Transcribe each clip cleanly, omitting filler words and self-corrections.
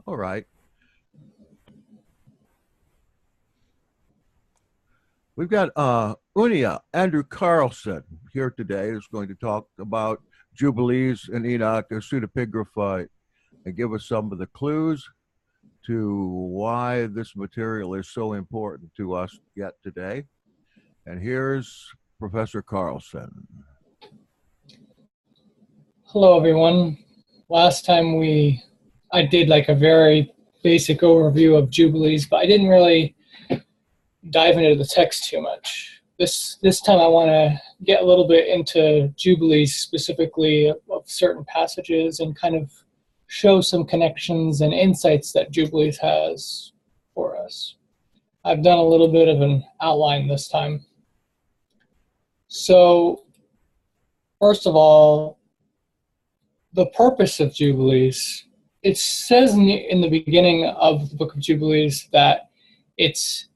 All right. We've got Unia, Andrew Carlson, here today, who's going to talk about Jubilees and Enoch, a pseudepigraphy, and give us some of the clues to why this material is so important to us yet today. And here's Professor Carlson. Hello, everyone. Last time I did like a very basic overview of Jubilees, but I didn't really dive into the text too much. This time I want to get a little bit into Jubilees, specifically of certain passages, and kind of show some connections and insights that Jubilees has for us. I've done a little bit of an outline this time. So, first of all, the purpose of Jubilees, it says in the beginning of the book of Jubilees that it's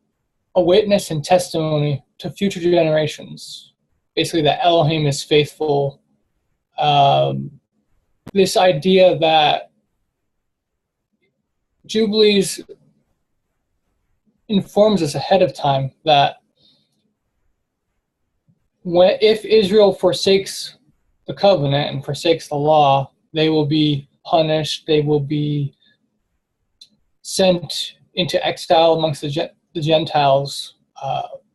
a witness and testimony to future generations. Basically, that Elohim is faithful. This idea that Jubilees informs us ahead of time that if Israel forsakes the covenant and forsakes the law, they will be punished. They will be sent into exile amongst the Gentiles.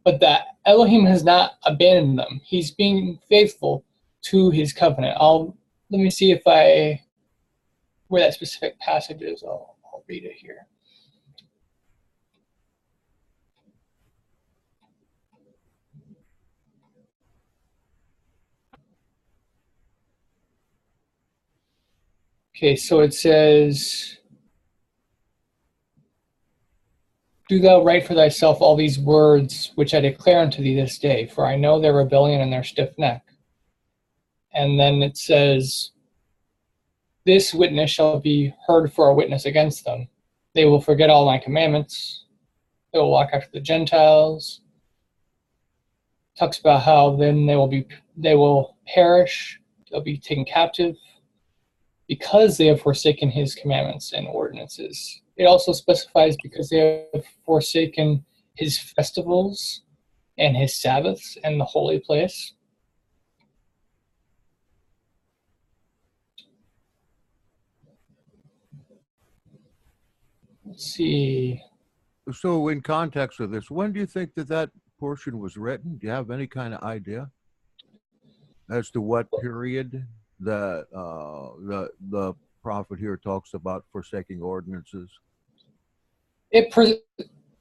But that Elohim has not abandoned them. He's being faithful to his covenant. Let me see if where that specific passage is. I'll read it here. Okay, so it says, "Do thou write for thyself all these words which I declare unto thee this day, for I know their rebellion and their stiff neck." And then it says, "This witness shall be heard for a witness against them. They will forget all my commandments. They will walk after the Gentiles." Talks about how then they will perish. They'll be taken captive because they have forsaken his commandments and ordinances. It also specifies because they have forsaken his festivals and his Sabbaths and the holy place. Let's see. So, in context of this, when do you think that portion was written? Do you have any kind of idea as to what period the prophet here talks about forsaking ordinances?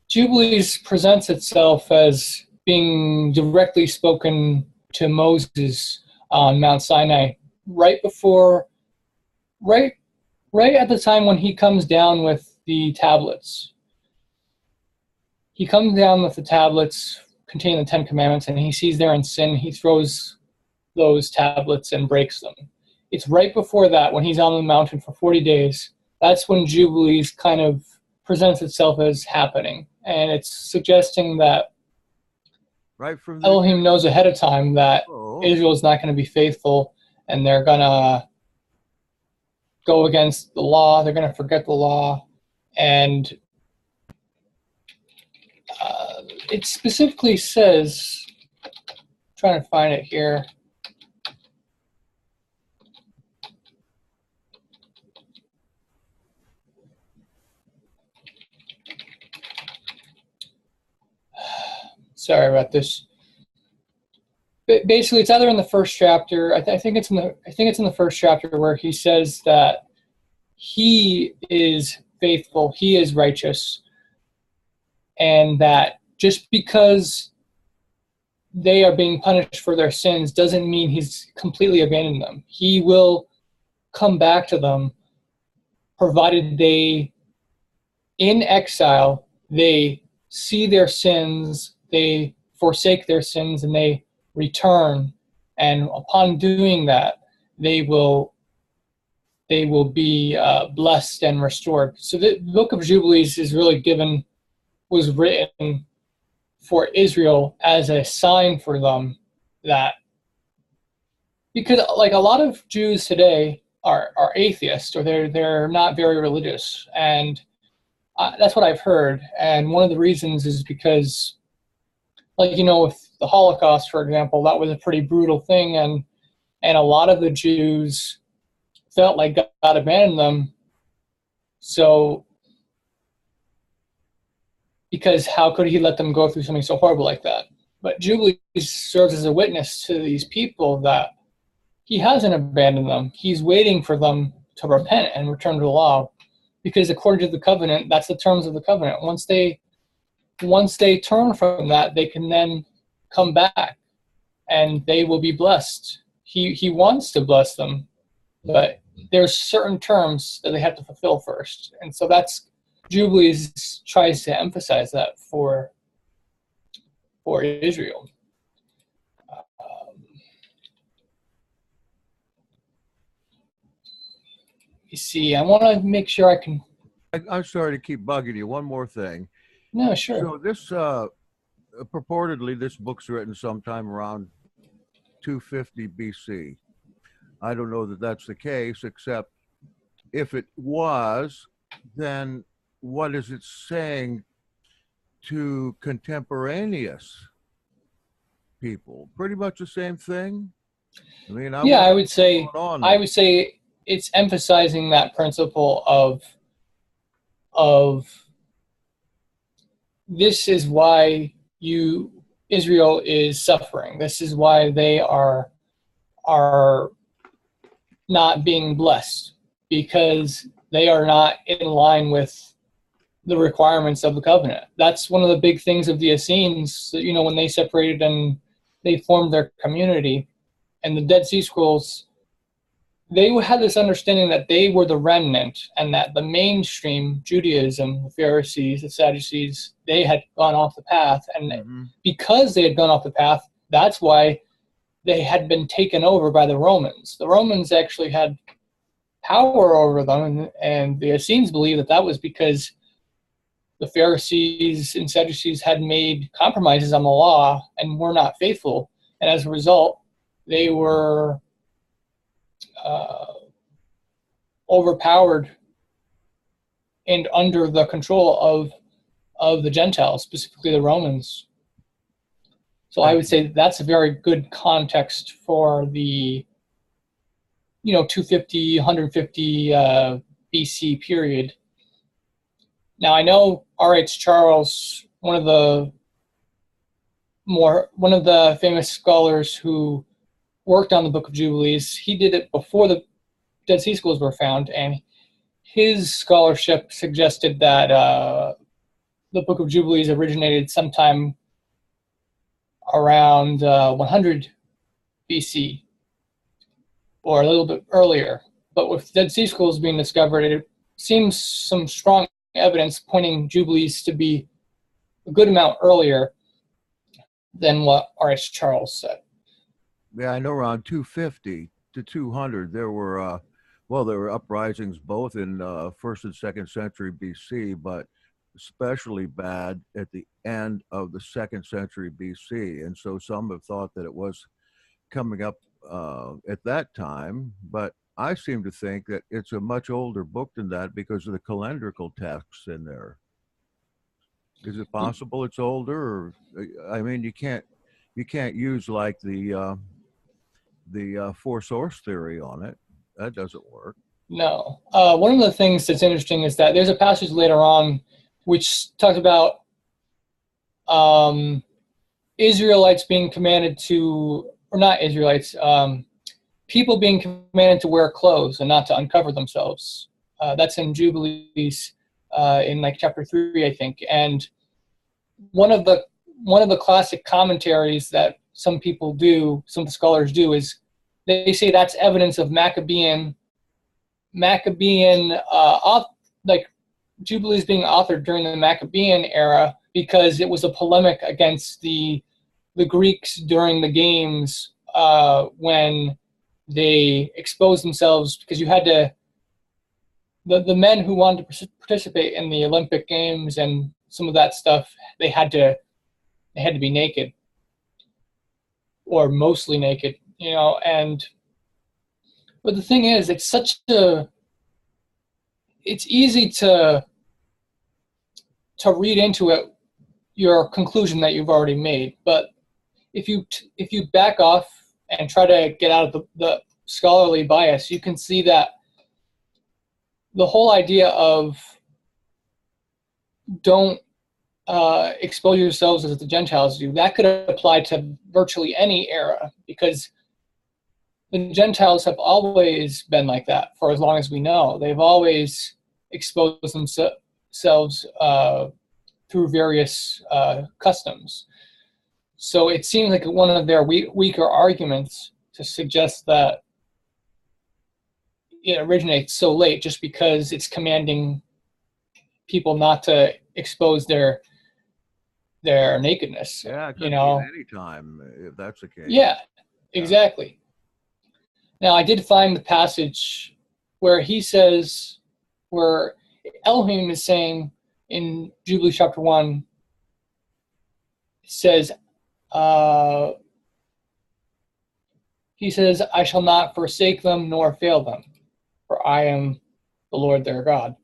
Jubilees presents itself as being directly spoken to Moses on Mount Sinai right at the time when he comes down with the tablets. He comes down with the tablets containing the Ten Commandments, and he sees they're in sin. He throws those tablets and breaks them. It's right before that, when he's on the mountain for 40 days. That's when Jubilees kind of presents itself as happening. And it's suggesting that right from Elohim knows ahead of time that Israel is not going to be faithful, and they're going to go against the law. They're going to forget the law. And it specifically says, I'm trying to find it here. Sorry about this. But basically, it's either in the first chapter. I think it's in the first chapter where he says that he is faithful, he is righteous, and that just because they are being punished for their sins doesn't mean he's completely abandoned them. He will come back to them, provided they, in exile, they see their sins, they forsake their sins, and they return. And upon doing that, they will be blessed and restored. So the book of Jubilees was written for Israel as a sign for them, that because like a lot of Jews today, are atheist, or they're not very religious, and that's what I've heard. And one of the reasons is because, like, with the Holocaust, for example, that was a pretty brutal thing, and a lot of the Jews felt like God abandoned them. So, because how could he let them go through something so horrible like that? But Jubilees serves as a witness to these people that he hasn't abandoned them. He's waiting for them to repent and return to the law, because according to the covenant, that's the terms of the covenant. Once they turn from that, they can then come back, and they will be blessed. He wants to bless them, but there's certain terms that they have to fulfill first, and so that's Jubilees tries to emphasize that for Israel. You see, I want to make sure I can. I'm sorry to keep bugging you. One more thing. No, sure. So this purportedly this book's written sometime around 250 BC. I don't know that that's the case, except if it was, then what is it saying to contemporaneous people? Pretty much the same thing. I mean, I would say it's emphasizing that principle of this is why Israel is suffering. This is why they are not being blessed, because they are not in line with the requirements of the covenant. That's one of the big things of the Essenes, when they separated and they formed their community. And the Dead Sea Scrolls, they had this understanding that they were the remnant, and that the mainstream Judaism, the Pharisees, the Sadducees, they had gone off the path. And because they had gone off the path, that's why they had been taken over by the Romans. The Romans actually had power over them, and the Essenes believe that was because the Pharisees and Sadducees had made compromises on the law and were not faithful. And as a result, they were overpowered and under the control of the Gentiles, specifically the Romans. So I would say that's a very good context for the 250, 150 BC period. Now I know R.H. Charles, one of the famous scholars who worked on the Book of Jubilees, he did it before the Dead Sea Scrolls were found, and his scholarship suggested that the Book of Jubilees originated sometime around 100 BC, or a little bit earlier. But with Dead Sea Scrolls being discovered, it seems some strong evidence pointing Jubilees to be a good amount earlier than what R.H. Charles said. Yeah, I know around 250 to 200 there were uprisings both in 1st and 2nd century BC, but especially bad at the end of the 2nd century BC. And so some have thought that it was coming up at that time, but I seem to think that it's a much older book than that because of the calendrical texts in there. Is it possible it's older? Or, I mean, you can't use like the four source theory on it. That doesn't work. No. One of the things that's interesting is that there's a passage later on which talks about Israelites being commanded to, or not Israelites, people being commanded to wear clothes and not to uncover themselves. That's in Jubilees in like chapter 3, I think. And one of the classic commentaries that some people do, some of the scholars do, is they say that's evidence of Maccabean, like Jubilees being authored during the Maccabean era, because it was a polemic against the Greeks during the games when they exposed themselves, because you had to, the men who wanted to participate in the Olympic Games and some of that stuff, they had to be naked, or mostly naked, and But the thing is, it's easy to read into it your conclusion that you've already made. But if you back off and try to get out of the scholarly bias, you can see that the whole idea of don't expose yourselves as the Gentiles do, that could apply to virtually any era, because the Gentiles have always been like that for as long as we know. They've always exposed themselves through various customs. So it seems like one of their weaker arguments to suggest that it originates so late just because it's commanding people not to expose their nakedness. Yeah, it could you be know, at any time if that's the case. yeah, exactly. Now, I did find the passage where he says, where Elohim is saying in Jubilees chapter 1, says, he says, I shall not forsake them nor fail them, for I am the Lord their God.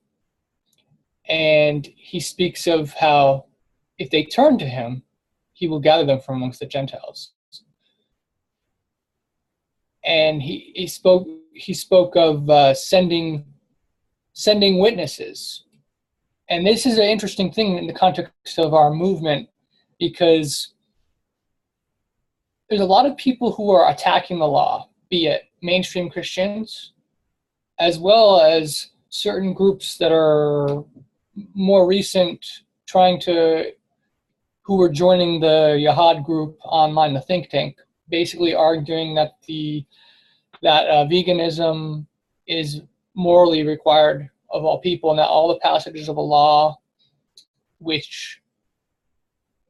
And he speaks of how if they turn to him, he will gather them from amongst the Gentiles. And he spoke of sending witnesses. And this is an interesting thing in the context of our movement, because there's a lot of people who are attacking the law, be it mainstream Christians, as well as certain groups that are more recent, who were joining the Yahad group online, the think tank, basically arguing that veganism is morally required of all people, and that all the passages of the law which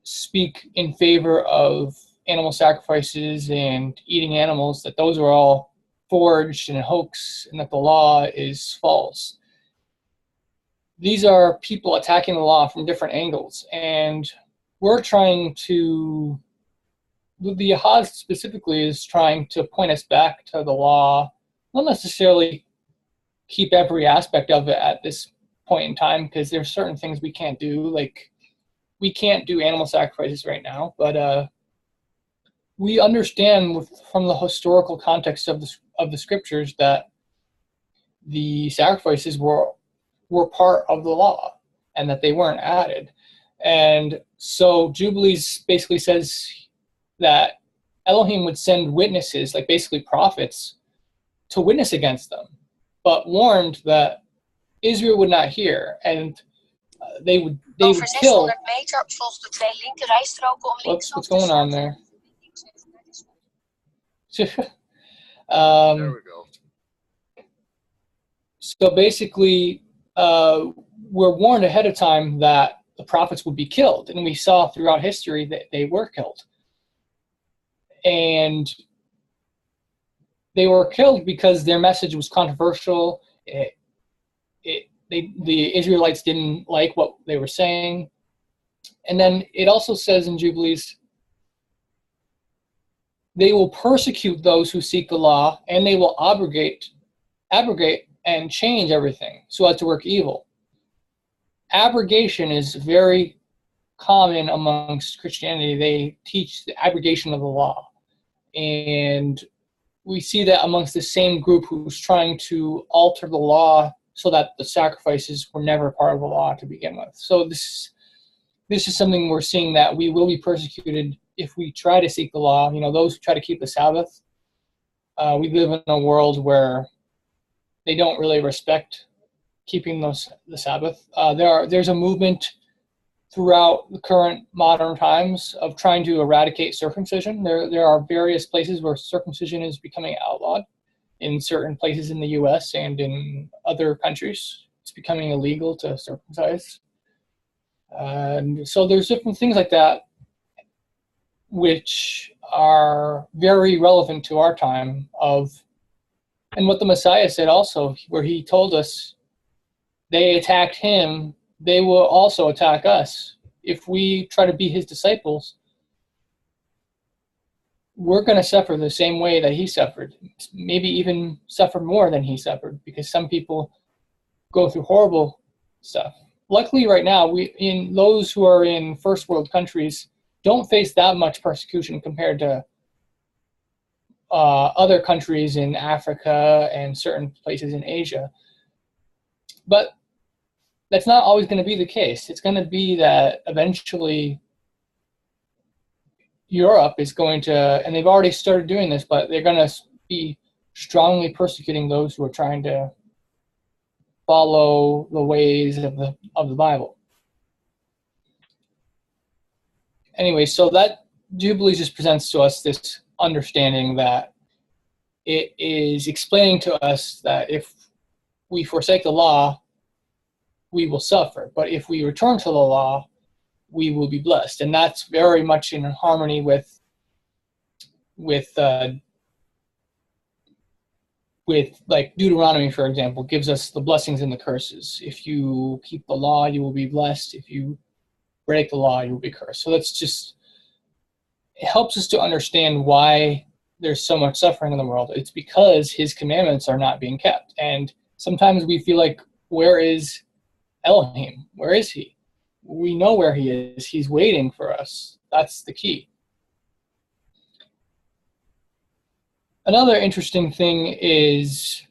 speak in favor of animal sacrifices and eating animals, that those are all forged and a hoax, and that the law is false. These are people attacking the law from different angles, and we're trying to, the Yahad specifically is trying to point us back to the law, not necessarily keep every aspect of it at this point in time, because there's certain things we can't do, like we can't do animal sacrifices right now, but we understand from the historical context of the scriptures that the sacrifices were part of the law and that they weren't added. And so Jubilees basically says that Elohim would send witnesses, like basically prophets, to witness against them, but warned that Israel would not hear, and they would kill. What's going on there? There we go. So basically, we're warned ahead of time that the prophets would be killed, and we saw throughout history that they were killed. And they were killed because their message was controversial. The Israelites didn't like what they were saying. And then it also says in Jubilees, they will persecute those who seek the law, and they will abrogate and change everything so as to work evil. Abrogation is very common amongst Christianity. They teach the abrogation of the law. And we see that amongst the same group who's trying to alter the law so that the sacrifices were never part of the law to begin with. So this is something we're seeing, that we will be persecuted if we try to seek the law. You know, those who try to keep the Sabbath. We live in a world where they don't really respect keeping the Sabbath. There's a movement throughout the current modern times of trying to eradicate circumcision. There are various places where circumcision is becoming outlawed. In certain places in the U.S. and in other countries, it's becoming illegal to circumcise. And so there's different things like that which are very relevant to our time and what the Messiah said also, where he told us they attacked him, they will also attack us. If we try to be his disciples, we're going to suffer the same way that he suffered, maybe even suffer more than he suffered, because some people go through horrible stuff. Luckily, right now, in those who are in first world countries don't face that much persecution compared to other countries in Africa and certain places in Asia. But that's not always going to be the case. It's going to be that eventually Europe is going to, and they've already started doing this, but they're going to be strongly persecuting those who are trying to follow the ways of the Bible. Anyway, so that Jubilees just presents to us this understanding that it is explaining to us that if we forsake the law, we will suffer. But if we return to the law, we will be blessed. And that's very much in harmony with like Deuteronomy, for example, gives us the blessings and the curses. If you keep the law, you will be blessed. If you break the law, you will be cursed. So that's just, it helps us to understand why there's so much suffering in the world. It's because his commandments are not being kept. And sometimes we feel like, where is Elohim? Where is he? We know where he is. He's waiting for us. That's the key. Another interesting thing is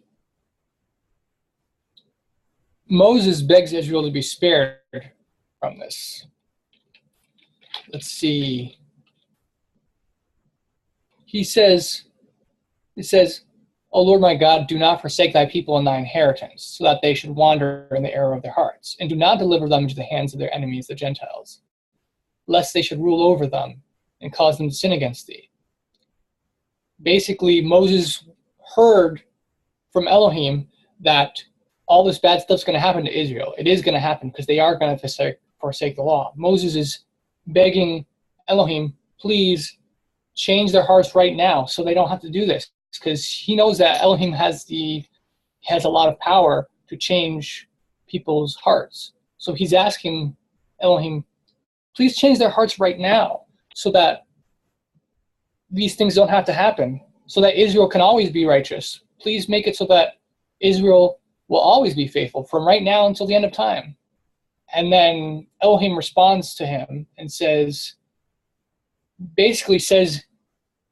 Moses begs Israel to be spared from this. Let's see. It says, O Lord my God, do not forsake thy people and thy inheritance, so that they should wander in the error of their hearts, and do not deliver them into the hands of their enemies, the Gentiles, lest they should rule over them and cause them to sin against thee. Basically, Moses heard from Elohim that all this bad stuff's going to happen to Israel. It is going to happen because they are going to forsake the law. Moses is begging Elohim, please change their hearts right now so they don't have to do this, because he knows that Elohim has a lot of power to change people's hearts. So he's asking Elohim, please change their hearts right now so that these things don't have to happen, so that Israel can always be righteous. Please make it so that Israel will always be faithful from right now until the end of time. And then Elohim responds to him and basically says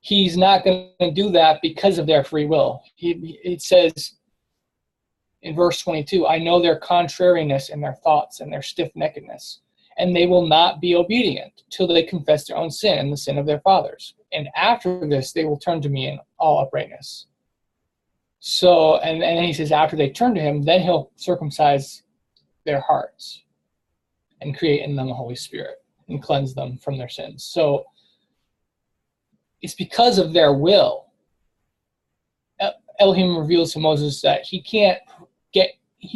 he's not going to do that because of their free will. It says in verse 22, I know their contrariness and their thoughts and their stiff-neckedness, and they will not be obedient till they confess their own sin and the sin of their fathers. And after this, they will turn to me in all uprightness. So, and he says, after they turn to him, then he'll circumcise their hearts and create in them a Holy Spirit and cleanse them from their sins. So it's because of their will. Elohim reveals to Moses that he can't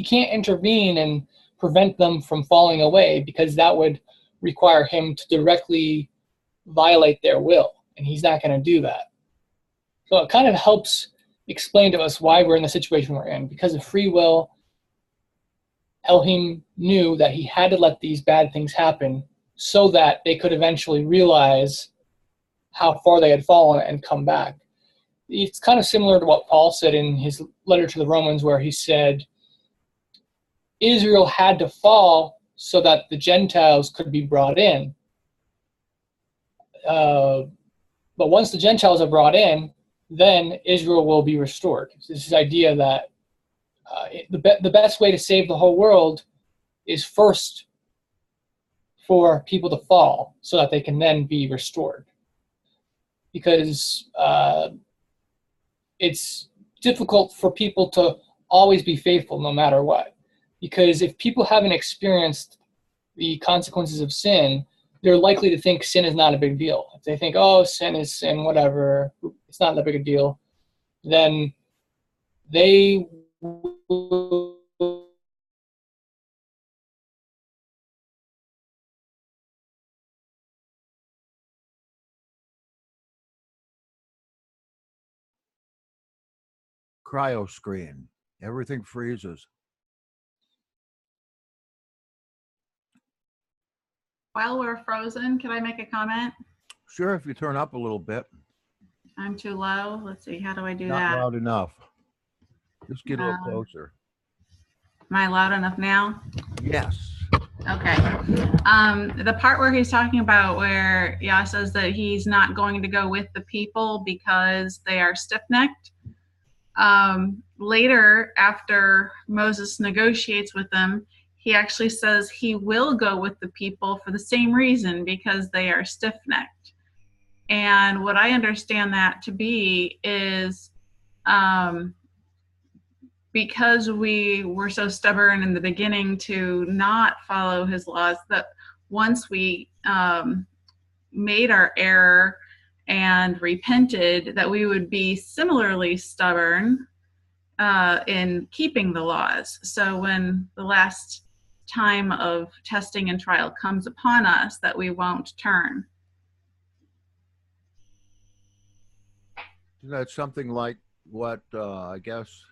intervene and prevent them from falling away, because that would require him to directly violate their will, and he's not going to do that. So it kind of helps explain to us why we're in the situation we're in. Because of free will, Elohim knew that he had to let these bad things happen so that they could eventually realize how far they had fallen and come back. It's kind of similar to what Paul said in his letter to the Romans, where he said Israel had to fall so that the Gentiles could be brought in. But once the Gentiles are brought in, then Israel will be restored. So this idea that the best way to save the whole world is first for people to fall so that they can then be restored. Because it's difficult for people to always be faithful no matter what. Because if people haven't experienced the consequences of sin, they're likely to think sin is not a big deal. If they think, oh, sin is sin, whatever, it's not that big a deal, then they will Cryo screen. Everything freezes. While we're frozen, can I make a comment? Sure, if you turn up a little bit. I'm too low. Let's see. How do I do Not that? loud enough. Just get a little Um, closer. Am I loud enough now? Yes. Okay. The part where he's talking about where Yah says that he's not going to go with the people because they are stiff-necked. Later, after Moses negotiates with them, he actually says he will go with the people for the same reason, because they are stiff-necked. And what I understand that to be is because we were so stubborn in the beginning to not follow his laws, that once we made our error and repented, that we would be similarly stubborn in keeping the laws. So when the last time of testing and trial comes upon us, that we won't turn. That's something like what I guess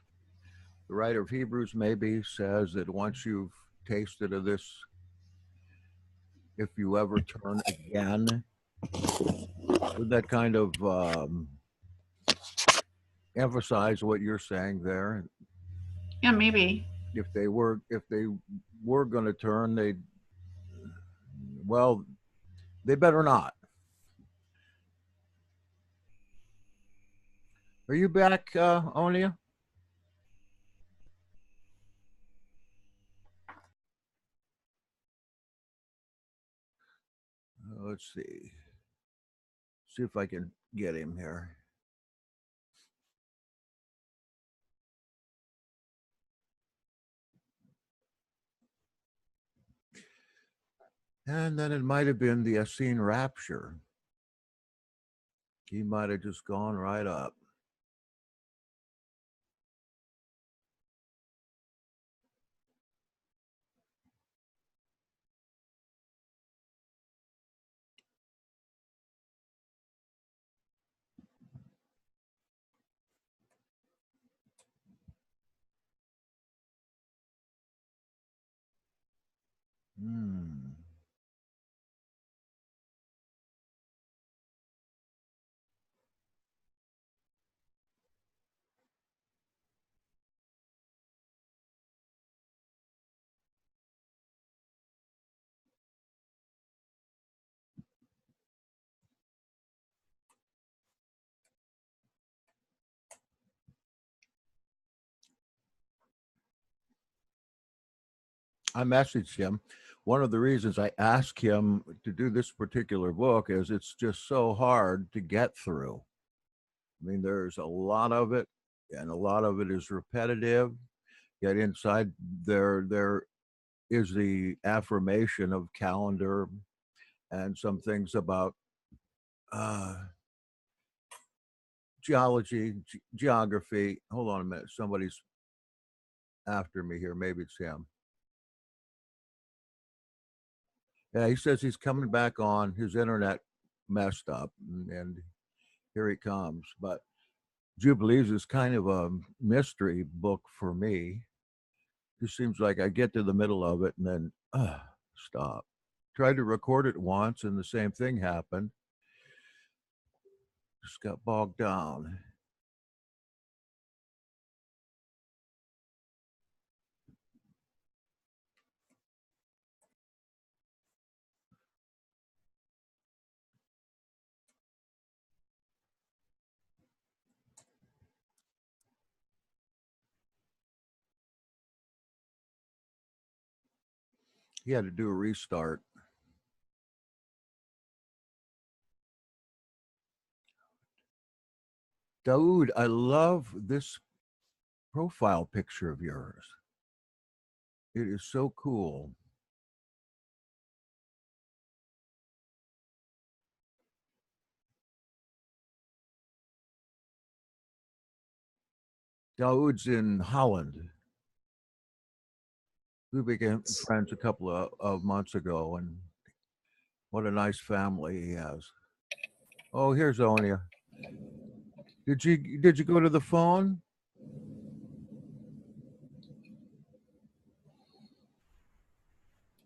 the writer of Hebrews maybe says, that once you've tasted of this, if you ever turn again, would that kind of emphasize what you're saying there? Yeah, maybe. If they were going to turn, they better not. Are you back, Onia? Let's see. See if I can get him here. And then it might have been the Essene rapture. He might have just gone right up. I messaged him. One of the reasons I asked him to do this particular book is it's just so hard to get through. I mean, there's a lot of it, and a lot of it is repetitive. Yet inside there is the affirmation of calendar and some things about geology, geography. Hold on a minute. Somebody's after me here. Maybe it's him. Yeah, he says he's coming back on. His internet messed up, and here he comes. But Jubilees is kind of a mystery book for me. It seems like I get to the middle of it and then stop. Tried to record it once, and the same thing happened. Just got bogged down. He had to do a restart. Daoud, I love this profile picture of yours. It is so cool. Daoud's in Holland. We became friends a couple of months ago, and what a nice family he has. Oh, here's Onia. Did you go to the phone?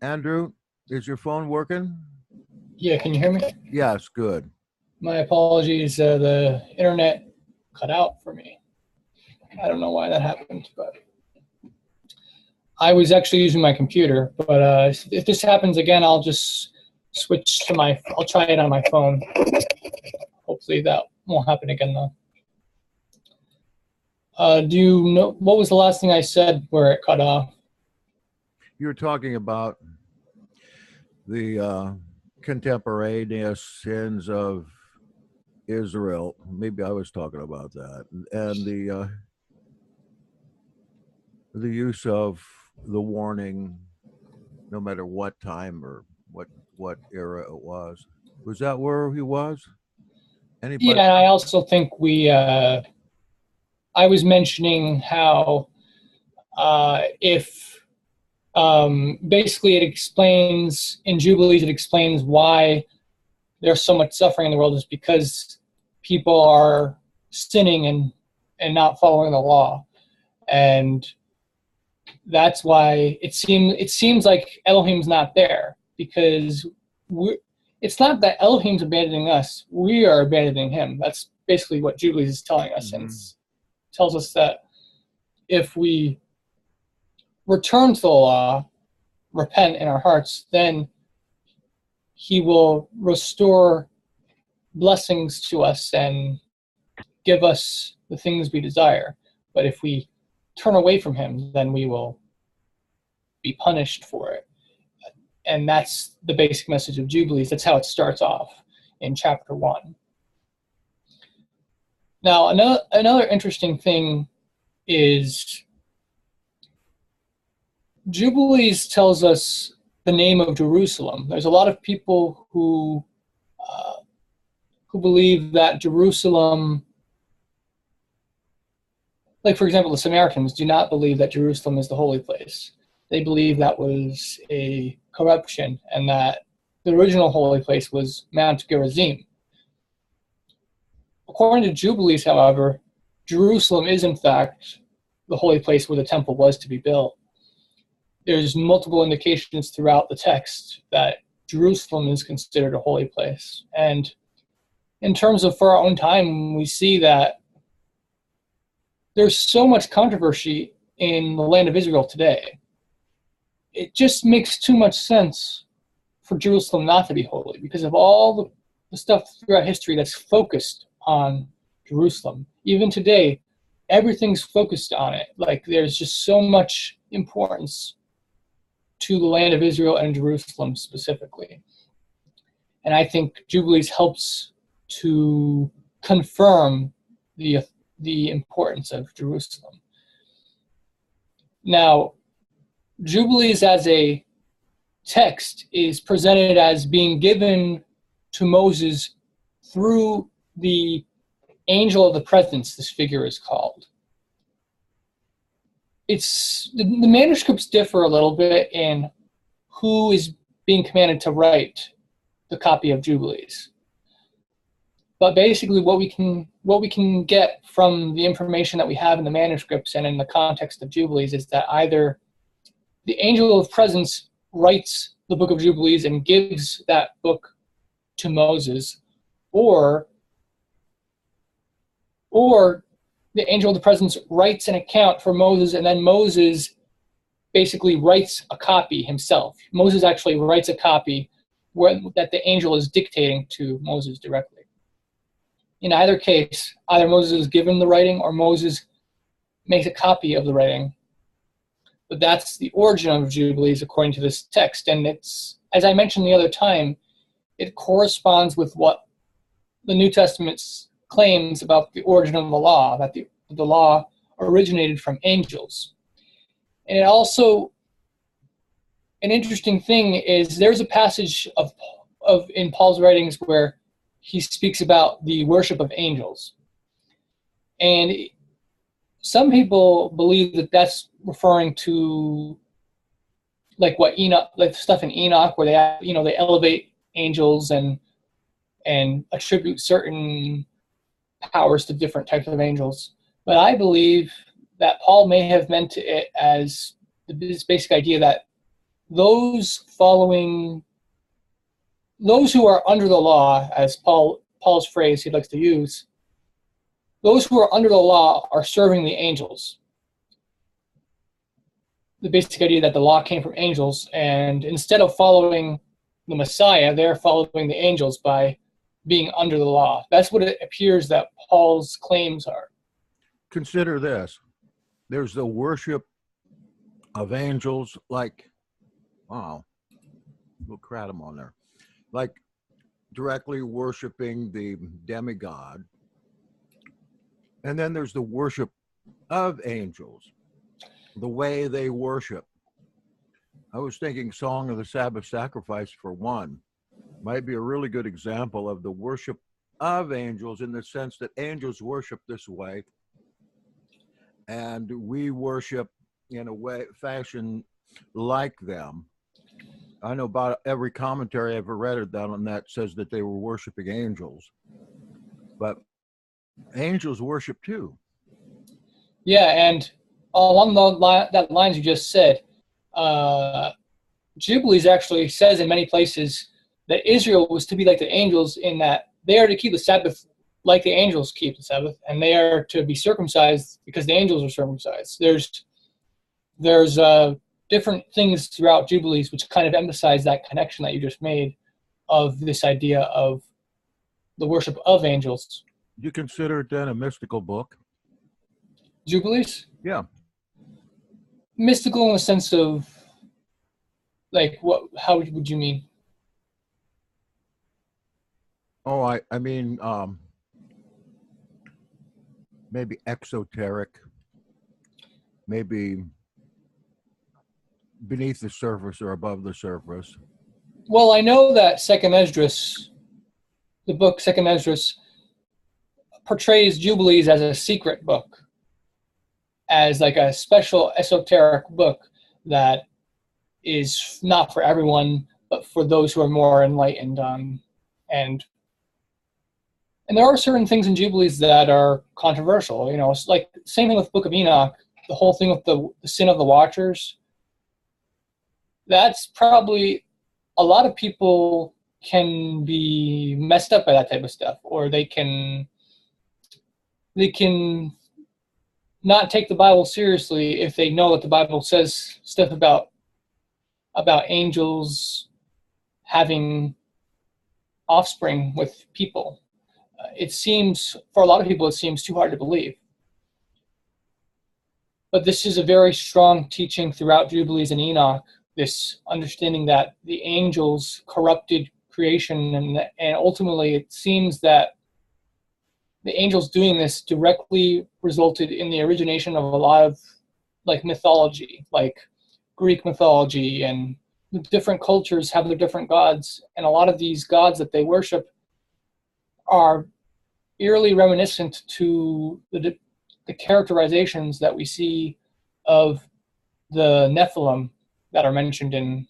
Andrew, is your phone working? Yeah, can you hear me? Yes, good. My apologies. The internet cut out for me. I don't know why that happened, but I was actually using my computer. But if this happens again, I'll just switch to I'll try it on my phone. Hopefully that won't happen again, though. Do you know what was the last thing I said where it cut off? You were talking about the contemporaneous sins of Israel. Maybe I was talking about that, and the use of the warning, no matter what time or what era it was. Was that where he was? Anybody? Yeah, and I also think I was mentioning how if basically it explains in Jubilees, it explains why there's so much suffering in the world is because people are sinning and not following the law, and that's why it seems like Elohim's not there, because it's not that Elohim's abandoning us, we are abandoning him. That's basically what Jubilees is telling us. And it tells us that if we return to the law, repent in our hearts, then he will restore blessings to us and give us the things we desire. But if we turn away from him, then we will be punished for it. And that's the basic message of Jubilees. That's how it starts off in chapter 1. Now, another interesting thing is Jubilees tells us the name of Jerusalem. There's a lot of people who believe that Jerusalem, like for example, the Samaritans do not believe that Jerusalem is the holy place. They believe that was a corruption and that the original holy place was Mount Gerizim. According to Jubilees, however, Jerusalem is in fact the holy place where the temple was to be built. There's multiple indications throughout the text that Jerusalem is considered a holy place. And in terms of for our own time, we see that there's so much controversy in the land of Israel today. It just makes too much sense for Jerusalem not to be holy because of all the stuff throughout history that's focused on Jerusalem. Even today, everything's focused on it. Like there's just so much importance to the land of Israel and Jerusalem specifically. And I think Jubilees helps to confirm the importance of Jerusalem. Now, Jubilees as a text is presented as being given to Moses through the angel of the presence, this figure is called. The manuscripts differ a little bit in who is being commanded to write the copy of Jubilees. But basically what we can get from the information that we have in the manuscripts and in the context of Jubilees is that either the angel of presence writes the book of Jubilees and gives that book to Moses, or the angel of the presence writes an account for Moses, and then Moses basically writes a copy himself. Moses actually writes a copy that the angel is dictating to Moses directly. In either case, either Moses is given the writing or Moses makes a copy of the writing. But that's the origin of Jubilees according to this text. And it's, as I mentioned the other time, it corresponds with what the New Testament claims about the origin of the law, that the law originated from angels. And it also, an interesting thing is there's a passage of in Paul's writings where he speaks about the worship of angels. And some people believe that that's referring to like what Enoch, like stuff in Enoch where they elevate angels and attribute certain powers to different types of angels. But I believe that Paul may have meant it as this basic idea that those who are under the law, as Paul Paul's phrase he likes to use, those who are under the law are serving the angels. The basic idea that the law came from angels, and instead of following the Messiah, they're following the angels by being under the law. That's what it appears that Paul's claims are. Consider this. There's the worship of angels, like, wow, we'll crat them on there, like directly worshiping the demigod. And then there's the worship of angels, the way they worship. I was thinking Song of the Sabbath Sacrifice, for one, might be a really good example of the worship of angels, in the sense that angels worship this way, and we worship in a way, fashion like them. I know about every commentary I've ever read on that says that they were worshiping angels, but angels worship too. Yeah, and along that lines you just said, Jubilees actually says in many places that Israel was to be like the angels, in that they are to keep the Sabbath like the angels keep the Sabbath, and they are to be circumcised because the angels are circumcised. There's different things throughout Jubilees which kind of emphasize that connection that you just made of this idea of the worship of angels. You consider it then a mystical book? Jubilees? Yeah. Mystical in the sense of, like, what? How would you mean? Oh, I mean, maybe exoteric, maybe beneath the surface or above the surface. Well, I know that Second Esdras, the book Second Esdras, portrays Jubilees as a secret book, as like a special esoteric book that is not for everyone, but for those who are more enlightened. And there are certain things in Jubilees that are controversial. You know, it's like same thing with Book of Enoch, the whole thing with the sin of the Watchers. That's probably, a lot of people can be messed up by that type of stuff, or they can not take the Bible seriously if they know that the Bible says stuff about angels having offspring with people. It seems, for a lot of people, it seems too hard to believe. But this is a very strong teaching throughout Jubilees and Enoch, this understanding that the angels corrupted creation, and ultimately it seems that the angels doing this directly resulted in the origination of a lot of, like, mythology, like Greek mythology, and the different cultures have their different gods, and a lot of these gods that they worship are eerily reminiscent to the characterizations that we see of the Nephilim that are mentioned in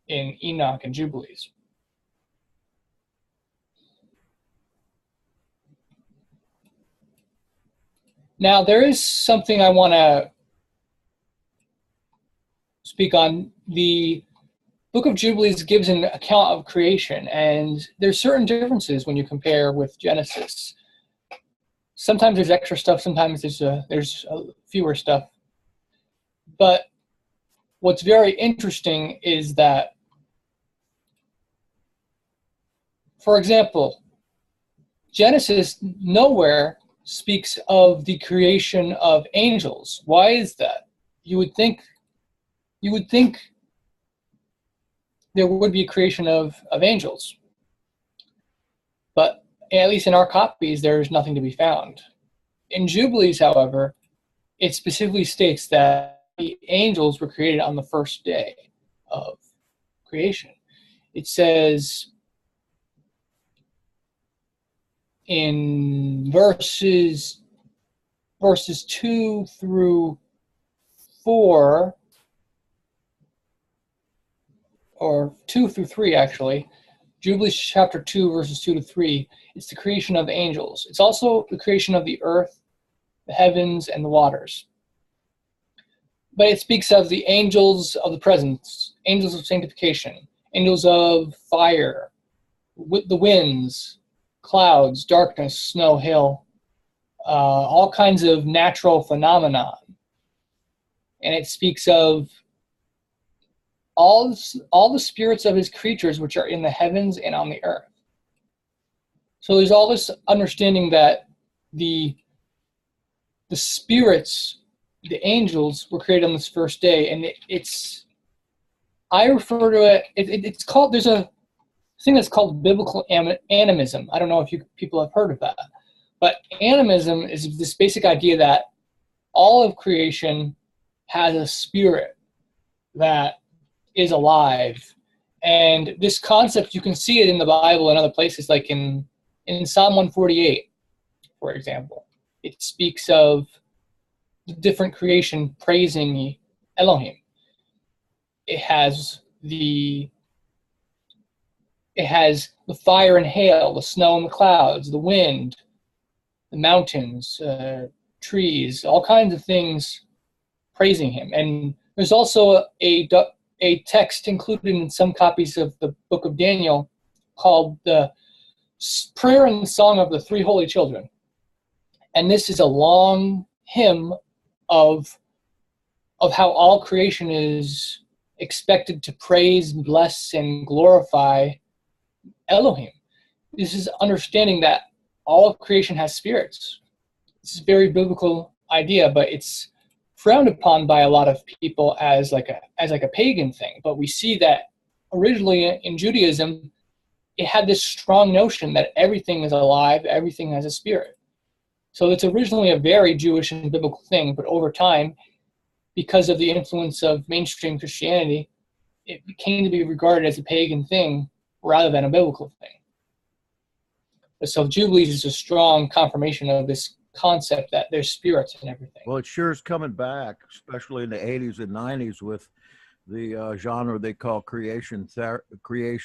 Enoch and Jubilees. Now, there is something I want to speak on. The Book of Jubilees gives an account of creation, and there's certain differences when you compare with Genesis. Sometimes there's extra stuff, sometimes there's fewer stuff. But what's very interesting is that, for example, Genesis nowhere speaks of the creation of angels. Why is that? You would think there would be a creation of angels. But at least in our copies, there's nothing to be found. In Jubilees, however, it specifically states that the angels were created on the first day of creation. It says in verses 2 through 4, or 2 through 3 actually, Jubilees chapter 2, verses 2 to 3, it's the creation of the angels. It's also the creation of the earth, the heavens, and the waters. But it speaks of the angels of the presence, angels of sanctification, angels of fire, the winds, clouds, darkness, snow, hail, all kinds of natural phenomenon. And it speaks of all the spirits of his creatures which are in the heavens and on the earth. So there's all this understanding that the spirits, the angels, were created on this first day, and I refer to it's called, there's a thing that's called biblical animism. I don't know if people have heard of that, but animism is this basic idea that all of creation has a spirit that is alive. And this concept, you can see it in the Bible and other places, like in Psalm 148, for example. It speaks of the different creation praising Elohim. It has the fire and hail, the snow and the clouds, the wind, the mountains, trees, all kinds of things praising him. And there's also a text included in some copies of the book of Daniel called the Prayer and Song of the Three Holy Children. And this is a long hymn of how all creation is expected to praise, bless, and glorify Elohim. This is understanding that all of creation has spirits. This is a very biblical idea, but it's frowned upon by a lot of people as like a pagan thing. But we see that originally in Judaism, it had this strong notion that everything is alive, everything has a spirit. So it's originally a very Jewish and biblical thing, but over time, because of the influence of mainstream Christianity, it came to be regarded as a pagan thing rather than a biblical thing. So Jubilees is a strong confirmation of this concept that there's spirits in everything. Well, it sure is coming back, especially in the 80s and 90s with the genre they call creation theology,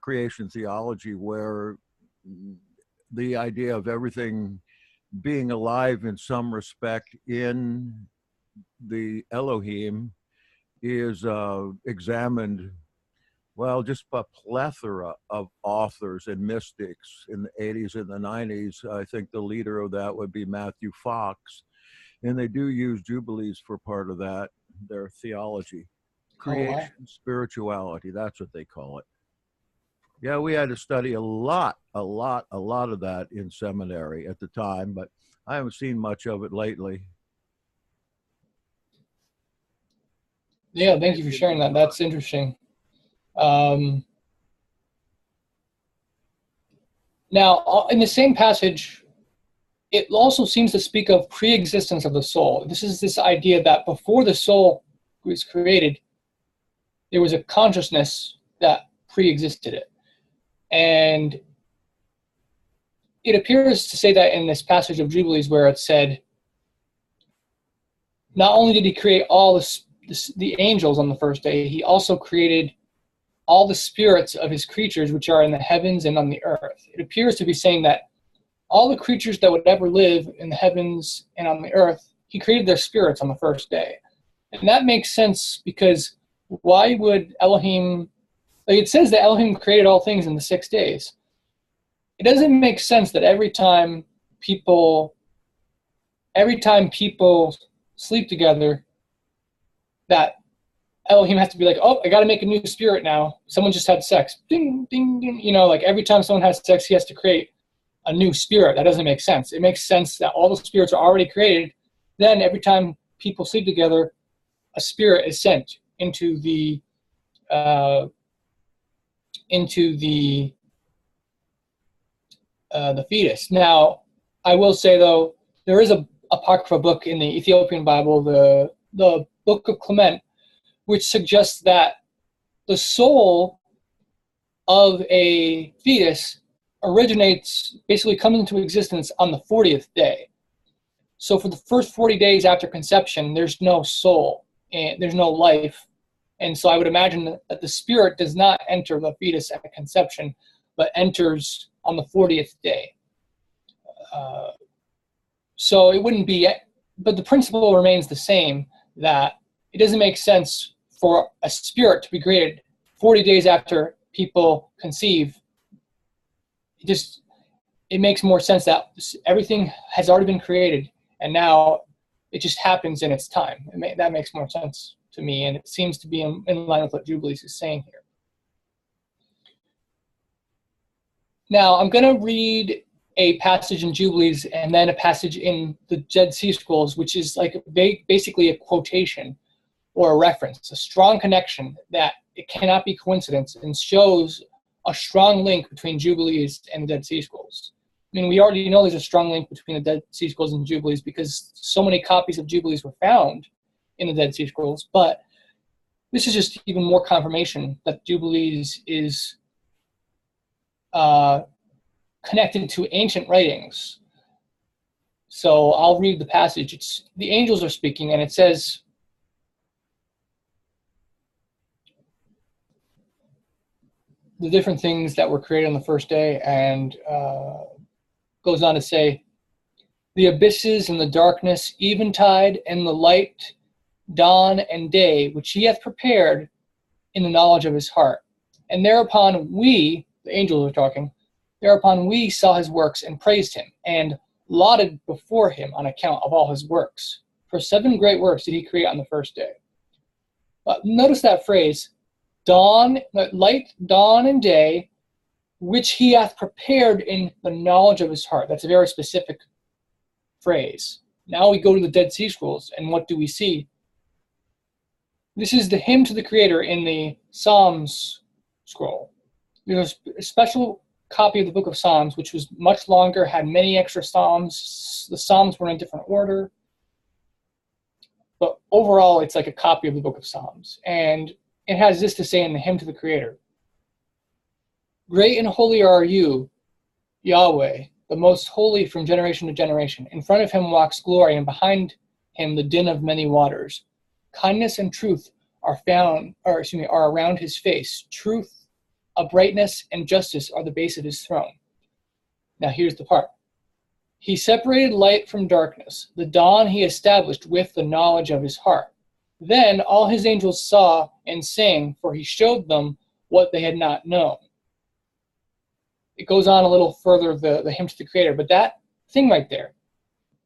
creation theology, where the idea of everything being alive in some respect in the Elohim is examined, well, just a plethora of authors and mystics in the 80s and the 90s. I think the leader of that would be Matthew Fox. And they do use Jubilees for part of that, their theology. Creation, spirituality, that's what they call it. Yeah, we had to study a lot of that in seminary at the time, but I haven't seen much of it lately. Yeah, thank you for sharing that. That's interesting. Now, in the same passage, it also seems to speak of pre-existence of the soul. This is this idea that before the soul was created, there was a consciousness that pre-existed it. And it appears to say that in this passage of Jubilees where it said, not only did he create all the angels on the first day, he also created all the spirits of his creatures which are in the heavens and on the earth. It appears to be saying that all the creatures that would ever live in the heavens and on the earth, he created their spirits on the first day. And that makes sense because why would Elohim, like it says that Elohim created all things in the 6 days. It doesn't make sense that every time people sleep together, that Elohim has to be like, oh, I got to make a new spirit now. Someone just had sex. Ding, ding, ding. You know, like every time someone has sex, he has to create a new spirit. That doesn't make sense. It makes sense that all the spirits are already created. Then every time people sleep together, a spirit is sent into the fetus. Now, I will say though, there is a apocryphal book in the Ethiopian Bible, the Book of Clement, which suggests that the soul of a fetus basically comes into existence on the 40th day. So for the first 40 days after conception, there's no soul and there's no life. And so I would imagine that the spirit does not enter the fetus at conception, but enters on the 40th day. So it wouldn't be, but the principle remains the same, that it doesn't make sense for a spirit to be created 40 days after people conceive it makes more sense that everything has already been created, and now it just happens in its time. That makes more sense to me, and it seems to be in line with what Jubilees is saying here. Now, I'm going to read a passage in Jubilees and then a passage in the Dead Sea Scrolls, which is like basically a quotation or a reference, a strong connection that it cannot be coincidence, and shows a strong link between Jubilees and the Dead Sea Scrolls. I mean, we already know there's a strong link between the Dead Sea Scrolls and Jubilees because so many copies of Jubilees were found in the Dead Sea Scrolls, but this is just even more confirmation that Jubilees is connected to ancient writings. So I'll read the passage. The angels are speaking, and it says, the different things that were created on the first day, and goes on to say, the abysses and the darkness, eventide and the light, dawn and day, which he hath prepared in the knowledge of his heart. And thereupon we, the angels are talking, thereupon we saw his works and praised him, and lauded before him on account of all his works. For 7 great works did he create on the first day. But notice that phrase, dawn, light, dawn, and day, which he hath prepared in the knowledge of his heart. That's a very specific phrase. Now we go to the Dead Sea Scrolls, and what do we see? This is the hymn to the Creator in the Psalms scroll. There's a special copy of the book of Psalms, which was much longer, had many extra psalms. The psalms were in a different order. But overall, it's like a copy of the book of Psalms. And it has this to say in the hymn to the Creator. Great and holy are you, Yahweh, the most holy from generation to generation. In front of him walks glory, and behind him the din of many waters. Kindness and truth are around his face. Truth, uprightness, and justice are the base of his throne. Now here's the part. He separated light from darkness. The dawn he established with the knowledge of his heart. Then all his angels saw and sang, for he showed them what they had not known. It goes on a little further, the hymn to the Creator, but that thing right there,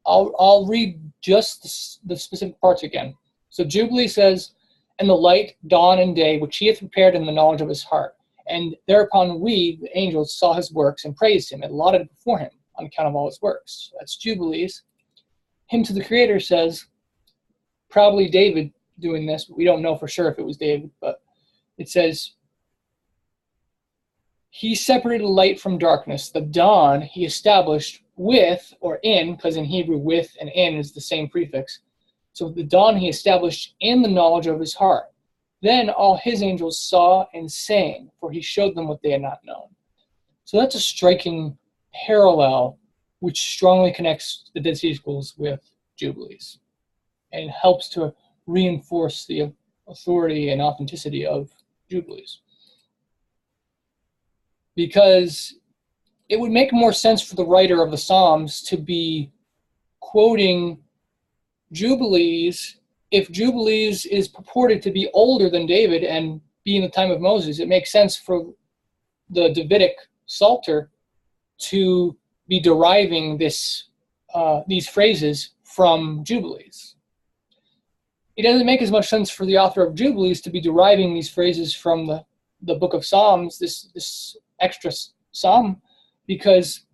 I'll read just the specific parts again. So Jubilee says, and the light, dawn, and day, which he hath prepared in the knowledge of his heart. And thereupon we, the angels, saw his works and praised him and lauded before him on account of all his works. That's Jubilees. Hymn to the Creator says, probably David doing this, but we don't know for sure if it was David, but it says, he separated light from darkness. The dawn he established with, or in, because in Hebrew with and in is the same prefix. So the dawn he established in the knowledge of his heart. Then all his angels saw and sang, for he showed them what they had not known. So that's a striking parallel which strongly connects the Dead Sea Scrolls with Jubilees and helps to reinforce the authority and authenticity of Jubilees. Because it would make more sense for the writer of the Psalms to be quoting Jubilees. If Jubilees is purported to be older than David and be in the time of Moses, it makes sense for the Davidic Psalter to be deriving these phrases from Jubilees. It doesn't make as much sense for the author of Jubilees to be deriving these phrases from the book of Psalms, this extra psalm, because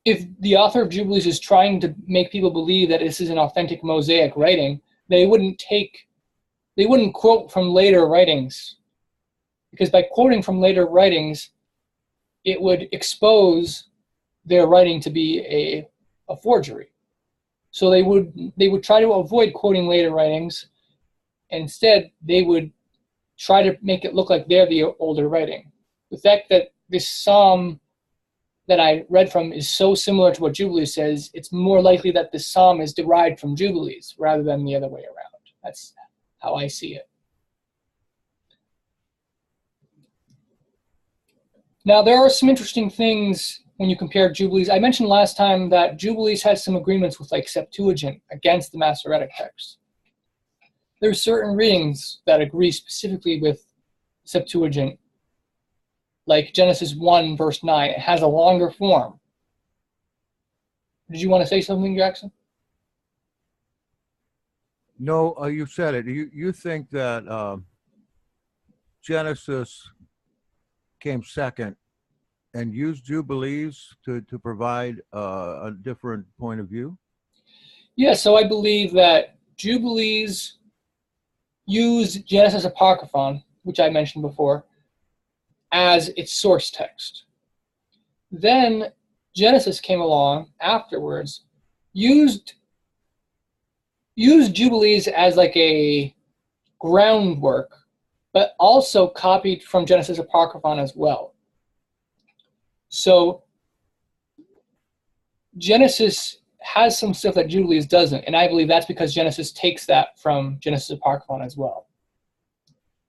if the author of Jubilees is trying to make people believe that this is an authentic Mosaic writing, they wouldn't quote from later writings, because by quoting from later writings, it would expose their writing to be a forgery. So they would try to avoid quoting later writings. Instead, they would try to make it look like they're the older writing. The fact that this psalm that I read from is so similar to what Jubilees says, it's more likely that this psalm is derived from Jubilees rather than the other way around. That's how I see it. Now, there are some interesting things when you compare Jubilees. I mentioned last time that Jubilees has some agreements with like Septuagint against the Masoretic text. There's certain readings that agree specifically with Septuagint like Genesis 1, verse 9. It has a longer form. Did you want to say something, Jackson? No, you said it. You think that Genesis came second and used Jubilees to provide a different point of view? Yeah, so I believe that Jubilees used Genesis Apocryphon, which I mentioned before, as its source text. Then Genesis came along afterwards, used Jubilees as like a groundwork, but also copied from Genesis Apocryphon as well. So Genesis has some stuff that Jubilees doesn't, and I believe that's because Genesis takes that from Genesis Apocryphon as well.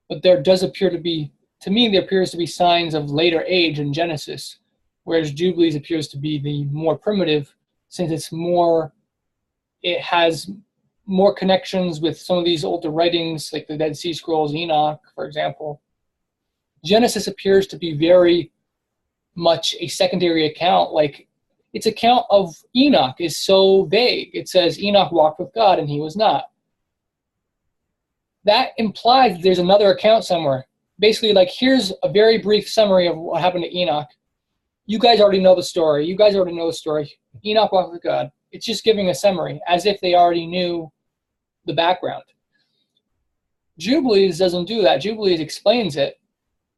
But there does appear to be, to me, there appears to be signs of later age in Genesis, whereas Jubilees appears to be the more primitive, since it has more connections with some of these older writings, like the Dead Sea Scrolls, Enoch, for example. Genesis appears to be very much a secondary account, like its account of Enoch is so vague. It says Enoch walked with God and he was not. That implies there's another account somewhere. Basically, like, here's a very brief summary of what happened to Enoch. You guys already know the story. Enoch walked with God. It's just giving a summary, as if they already knew the background. Jubilees doesn't do that. Jubilees explains it.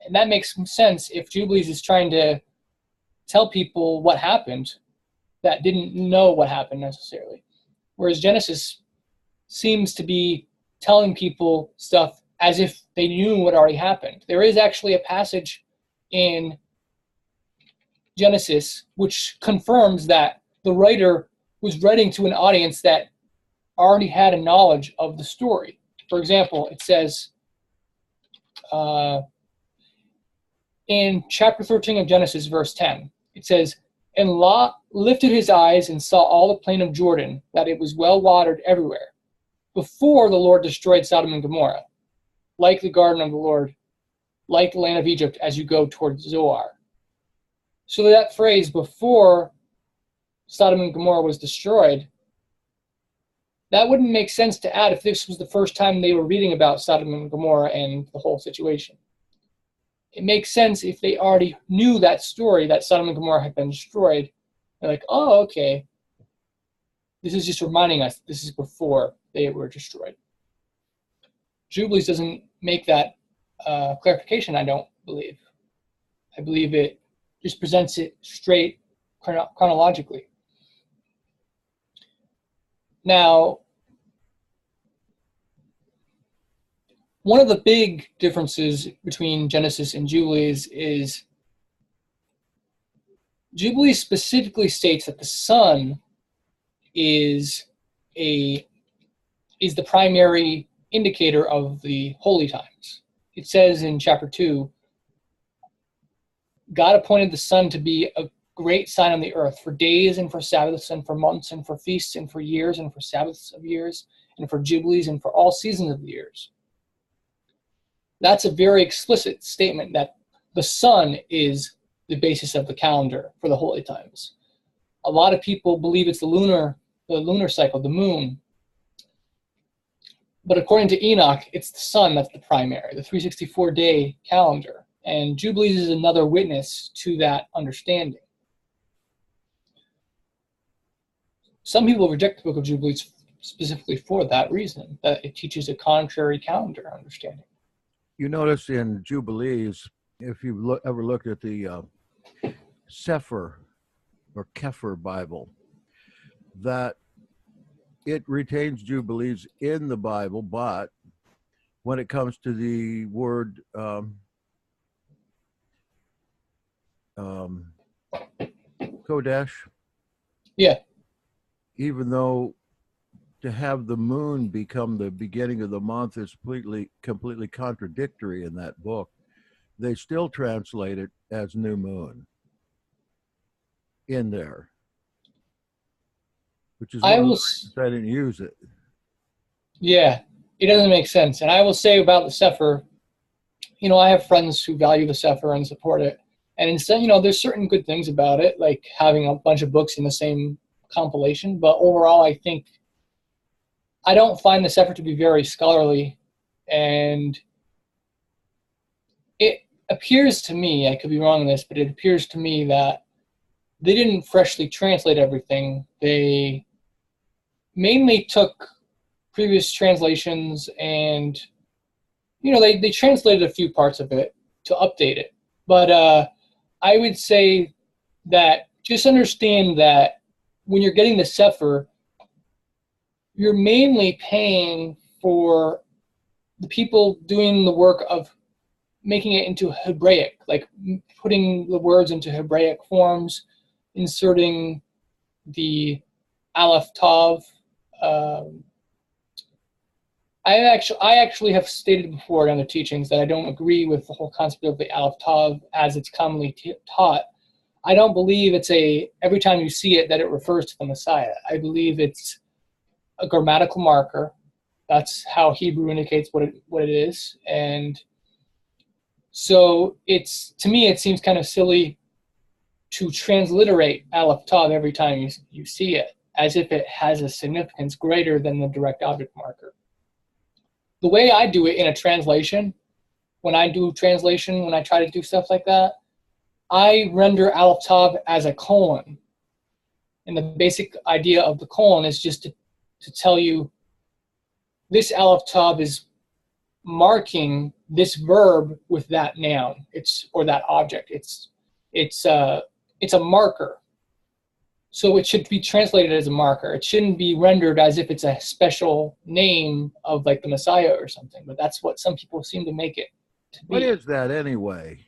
And that makes sense if Jubilees is trying to tell people what happened that didn't know what happened necessarily. Whereas Genesis seems to be telling people stuff as if they knew what already happened. There is actually a passage in Genesis which confirms that the writer was writing to an audience that already had a knowledge of the story. For example, it says in chapter 13 of Genesis, verse 10, it says, "And Lot lifted his eyes and saw all the plain of Jordan, that it was well watered everywhere, before the Lord destroyed Sodom and Gomorrah, like the garden of the Lord, like the land of Egypt, as you go towards Zoar." So that phrase, before Sodom and Gomorrah was destroyed, that wouldn't make sense to add if this was the first time they were reading about Sodom and Gomorrah and the whole situation. It makes sense if they already knew that story, that Sodom and Gomorrah had been destroyed. They're like, oh, okay. This is just reminding us this is before they were destroyed. Jubilees doesn't make that clarification, I don't believe. I believe it just presents it straight chronologically. Now, one of the big differences between Genesis and Jubilees is Jubilees specifically states that the sun is the primary indicator of the holy times. It says in chapter 2, God appointed the sun to be a great sign on the earth for days and for Sabbaths and for months and for feasts and for years and for Sabbaths of years and for Jubilees and for all seasons of the years. That's a very explicit statement that the sun is the basis of the calendar for the holy times. A lot of people believe it's the lunar cycle, the moon. But according to Enoch, it's the sun that's the primary, the 364-day calendar. And Jubilees is another witness to that understanding. Some people reject the Book of Jubilees specifically for that reason, that it teaches a contrary calendar understanding. You notice in Jubilees, if you've ever looked at the Sefer or Kepher Bible, that it retains Jubilees in the Bible, but when it comes to the word Kodesh, yeah, even though to have the moon become the beginning of the month is completely contradictory in that book, they still translate it as new moon in there, which is why I didn't use it. Yeah, it doesn't make sense. And I will say about the Sefer, I have friends who value the Sefer and support it. And instead, there's certain good things about it, like having a bunch of books in the same compilation. But overall, I don't find this effort to be very scholarly. And it appears to me, I could be wrong on this, but it appears to me that they didn't freshly translate everything. They mainly took previous translations and, they translated a few parts of it to update it. But I would say that just understand that when you're getting the Sefer, you're mainly paying for the people doing the work of making it into Hebraic, like putting the words into Hebraic forms, inserting the Aleph Tav. I actually have stated before in other teachings that I don't agree with the whole concept of the Aleph Tav as it's commonly taught. I don't believe it's every time you see it that it refers to the Messiah. I believe it's a grammatical marker. That's how Hebrew indicates what it is. And so to me, it seems kind of silly to transliterate Aleph Tav every time you see it, as if it has a significance greater than the direct object marker. The way I do it in a translation, when I try to do stuff like that, I render Aleph Tav as a colon. And the basic idea of the colon is just to tell you this Aleph Tav is marking this verb with that noun, or that object. It's a marker. So it should be translated as a marker. It shouldn't be rendered as if it's a special name of like the Messiah or something, but that's what some people seem to make it to be. What is that anyway?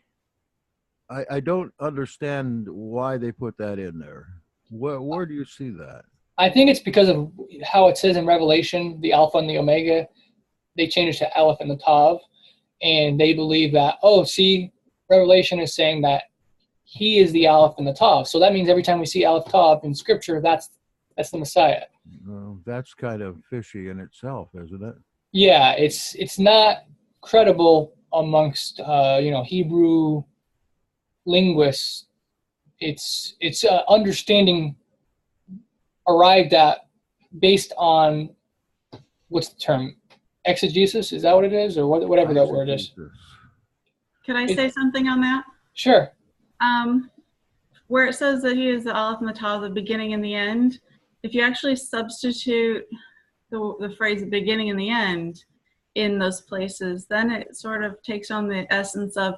I don't understand why they put that in there. Where do you see that? I think it's because of how it says in Revelation, the Alpha and the Omega, they changed it to Aleph and the Tav, and they believe that, Revelation is saying that he is the Aleph and the Tav. So that means every time we see Aleph Tav in Scripture, that's the Messiah. Well, that's kind of fishy in itself, isn't it? Yeah, it's not credible amongst Hebrew linguists. It's understanding arrived at based on, what's the term? Exegesis? Is that what it is, or whatever that word is? Can I say something on that? Sure. Where it says that he is the Aleph and the Tav, the beginning and the end, if you actually substitute the phrase the beginning and the end in those places, then it sort of takes on the essence of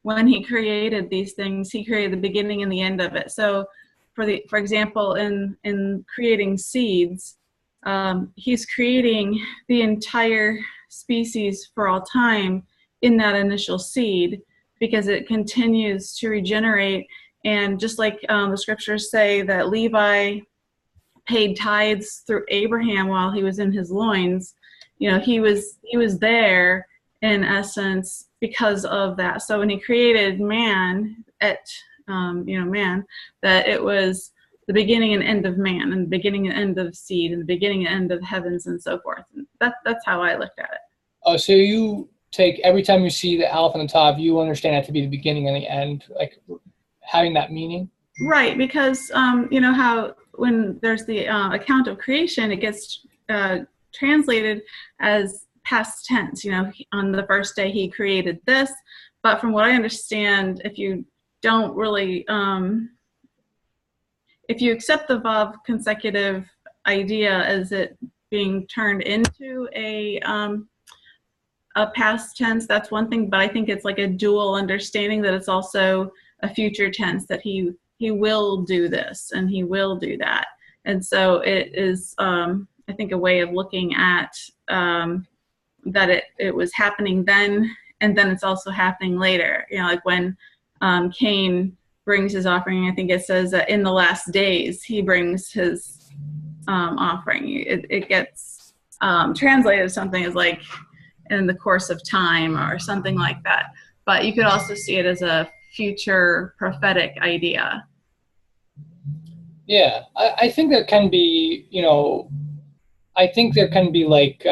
when he created these things, he created the beginning and the end of it. So for example, in creating seeds, he's creating the entire species for all time in that initial seed, because it continues to regenerate. And just like the scriptures say that Levi paid tithes through Abraham while he was in his loins, he was there in essence because of that. So when he created man, that it was the beginning and end of man, and the beginning and end of seed, and the beginning and end of heavens, and so forth. And that's how I looked at it. Oh, so you take every time you see the Aleph and the Tav, you understand that to be the beginning and the end, like having that meaning? Right, because how when there's the account of creation, it gets translated as past tense. On the first day he created this, but from what I understand, if you don't really, if you accept the Vav consecutive idea as it being turned into a past tense, that's one thing, but I think it's like a dual understanding that it's also a future tense, that he will do this and he will do that. And so it is, I think, a way of looking at that it was happening then, and then it's also happening later. Like when Cain brings his offering, I think it says that in the last days he brings his offering. It gets translated as something as like in the course of time or something like that. But you could also see it as a future prophetic idea. Yeah, I think there can be, I think there can be like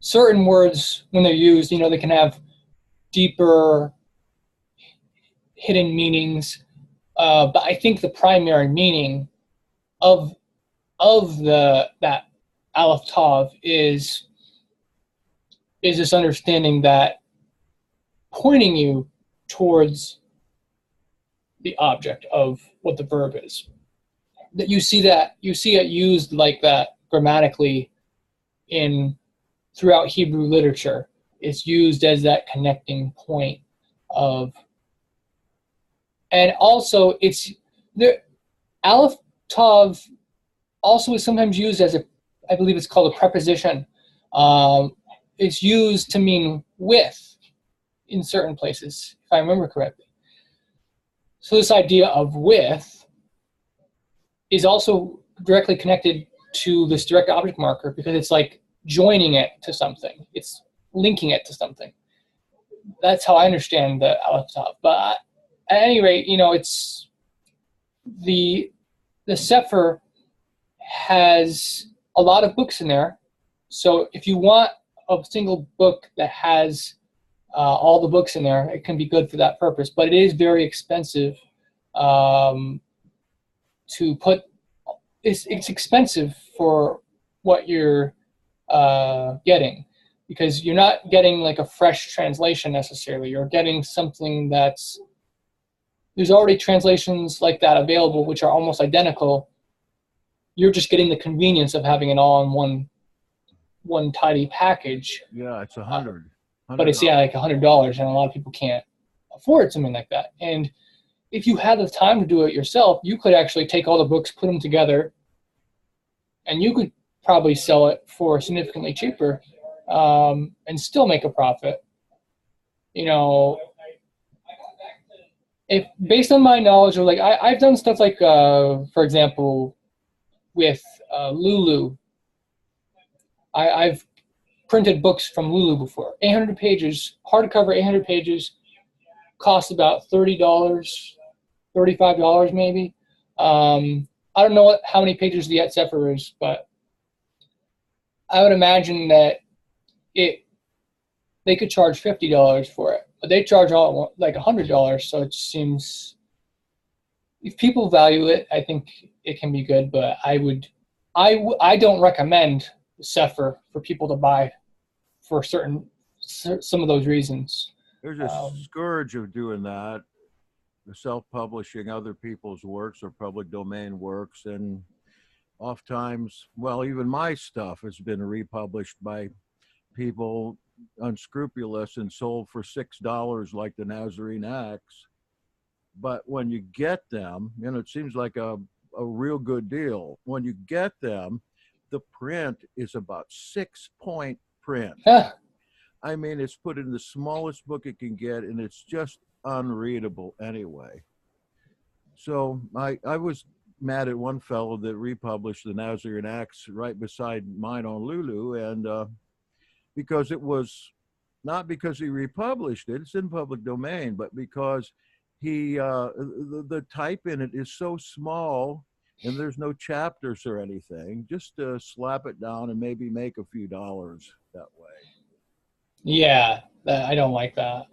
certain words when they're used, they can have deeper hidden meanings, but I think the primary meaning of that Aleph Tav is this understanding that pointing you towards the object of what the verb is. That you see it used like that grammatically throughout Hebrew literature. It's used as that connecting point of, and also the Aleph Tav also is sometimes used as I believe it's called a preposition. It's used to mean with in certain places, if I remember correctly. So this idea of with is also directly connected to this direct object marker because it's like joining it to something. It's linking it to something. That's how I understand the Aleph Tav. But at any rate, it's the Sefer has a lot of books in there. So if you want a single book that has all the books in there, it can be good for that purpose. But it is very expensive to put. It's expensive for what you're getting, because you're not getting like a fresh translation necessarily. You're getting something there's already translations like that available, which are almost identical. You're just getting the convenience of having it all in one tidy package. Yeah, it's $100. But it's like $100, and a lot of people can't afford something like that. And if you had the time to do it yourself, you could actually take all the books, put them together, and you could probably sell it for significantly cheaper and still make a profit. If based on my knowledge of I've done stuff like, for example, with Lulu. I've printed books from Lulu before. 800 pages, hardcover 800 pages, cost about $30, $35 maybe. I don't know how many pages the Yet Sefer is, but I would imagine that they could charge $50 for it. But they charge all like $100, so it seems, if people value it, I think it can be good. But I don't recommend the Sefer for people to buy for some of those reasons. There's a scourge of doing that, the self-publishing other people's works or public domain works, and oftentimes, well, even my stuff has been republished by people unscrupulous and sold for $6 like the Nazarene Acts. But when you get them, it seems like a real good deal. When you get them, the print is about 6-point print. Huh. I mean, it's put in the smallest book it can get, and it's just unreadable anyway. So I was mad at one fellow that republished the Nazarene Acts right beside mine on Lulu, and because it was not because he republished it, it's in public domain, but because the type in it is so small and there's no chapters or anything, just to slap it down and maybe make a few dollars that way. Yeah, I don't like that.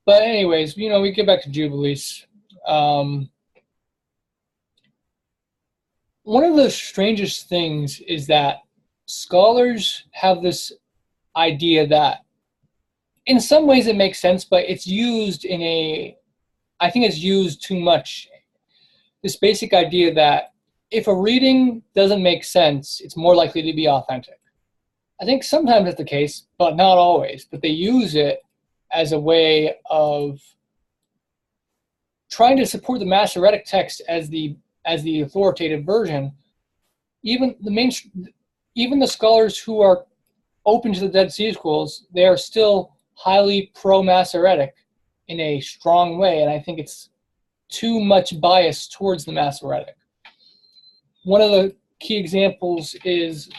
But anyways, we get back to Jubilees. One of the strangest things is that scholars have this idea that in some ways it makes sense, but it's used I think it's used too much. This basic idea that if a reading doesn't make sense, it's more likely to be authentic. I think sometimes that's the case, but not always. But they use it as a way of trying to support the Masoretic text as the authoritative version. Even the scholars who are open to the Dead Sea Scrolls, they are still highly pro-Masoretic in a strong way, and I think it's too much bias towards the Masoretic. One of the key examples is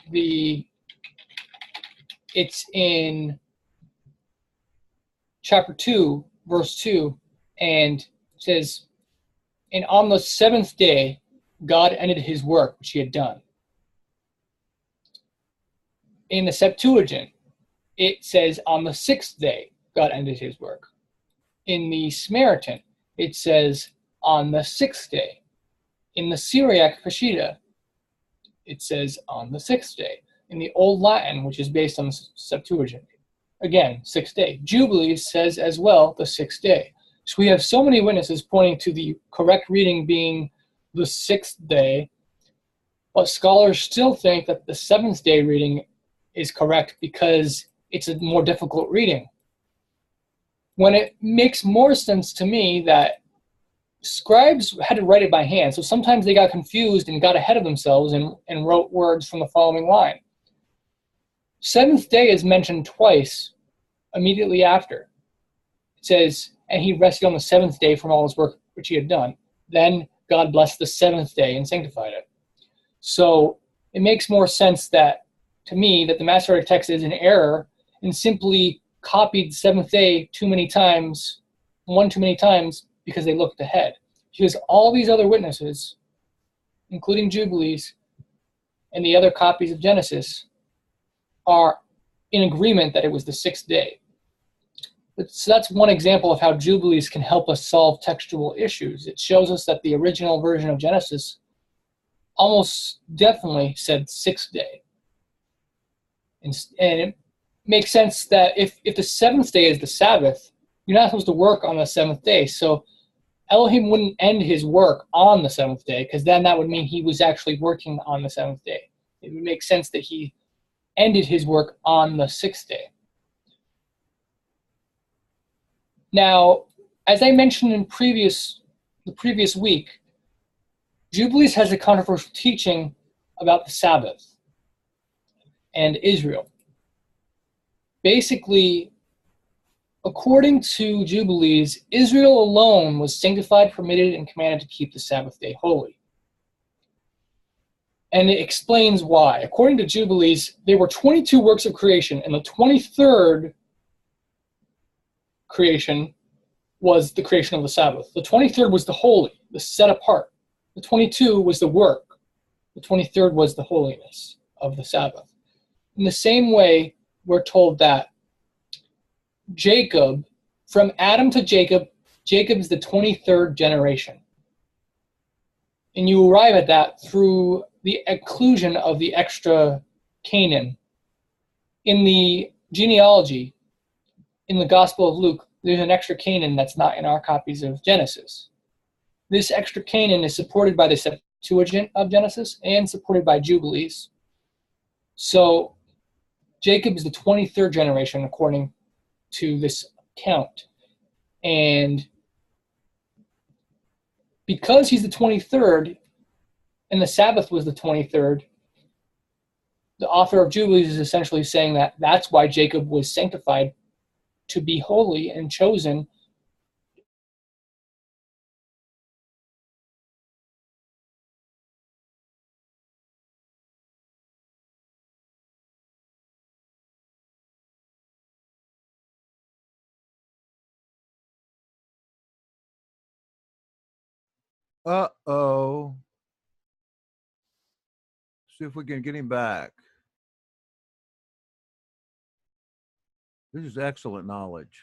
it's in chapter 2, verse 2, and it says, "And on the seventh day, God ended his work which he had done." In the Septuagint, it says, "On the sixth day, God ended his work." In the Samaritan, it says on the 6th day. In the Syriac Peshitta, it says on the 6th day. In the Old Latin, which is based on the Septuagint, again, 6th day. Jubilees says as well the 6th day. So we have so many witnesses pointing to the correct reading being the 6th day, but scholars still think that the 7th day reading is correct because it's a more difficult reading. When it makes more sense to me that scribes had to write it by hand, so sometimes they got confused and got ahead of themselves and wrote words from the following line. 7th day is mentioned twice immediately after. It says, and he rested on the 7th day from all his work which he had done. Then God blessed the 7th day and sanctified it. So it makes more sense that, to me, that the Masoretic text is in error and simply copied the 7th day one too many times, because they looked ahead. Because all these other witnesses, including Jubilees and the other copies of Genesis, are in agreement that it was the 6th day. So that's one example of how Jubilees can help us solve textual issues. It shows us that the original version of Genesis almost definitely said 6th day. And it makes sense that if the 7th day is the Sabbath, you're not supposed to work on the 7th day. So Elohim wouldn't end his work on the 7th day, because then that would mean he was actually working on the 7th day. It would make sense that he ended his work on the 6th day. Now, as I mentioned in the previous week, Jubilees has a controversial teaching about the Sabbath and Israel. Basically, according to Jubilees, Israel alone was sanctified, permitted, and commanded to keep the Sabbath day holy. And it explains why. According to Jubilees, there were 22 works of creation, and the 23rd creation was the creation of the Sabbath. The 23rd was the holy, the set apart. The 22 was the work. The 23rd was the holiness of the Sabbath. In the same way, we're told that Jacob, from Adam to Jacob, Jacob is the 23rd generation. And you arrive at that through the inclusion of the extra Canaan. In the genealogy, in the Gospel of Luke, there's an extra Canaan that's not in our copies of Genesis. This extra Canaan is supported by the Septuagint of Genesis and supported by Jubilees. So Jacob is the 23rd generation according to this count. And because he's the 23rd and the Sabbath was the 23rd, the author of Jubilees is essentially saying that that's why Jacob was sanctified to be holy and chosen. Uh-oh. See if we can get him back. This is excellent knowledge.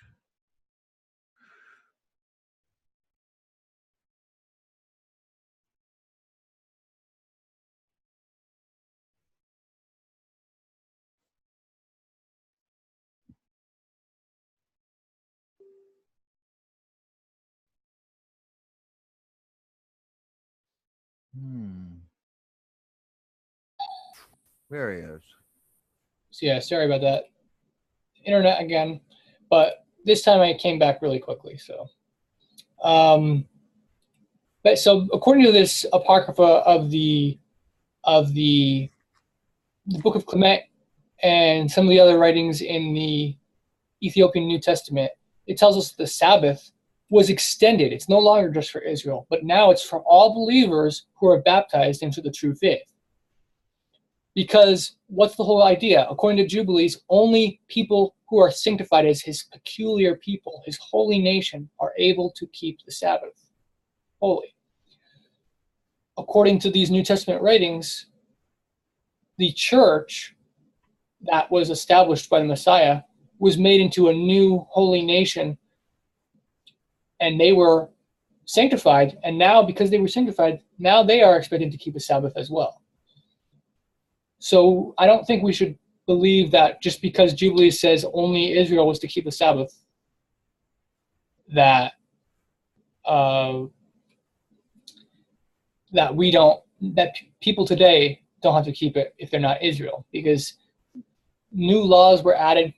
There he is. So yeah, sorry about that. Internet again, but this time I came back really quickly. So, but so according to this apocrypha of the Book of Clement and some of the other writings in the Ethiopian New Testament, it tells us that the Sabbath was extended. It's no longer just for Israel, but now it's for all believers who are baptized into the true faith. Because what's the whole idea? According to Jubilees, only people who are sanctified as his peculiar people, his holy nation, are able to keep the Sabbath holy. According to these New Testament writings, the church that was established by the Messiah was made into a new holy nation and they were sanctified, and now because they were sanctified, now they are expected to keep the Sabbath as well. So I don't think we should believe that just because Jubilees says only Israel was to keep the Sabbath, that that people today don't have to keep it if they're not Israel, because new laws were added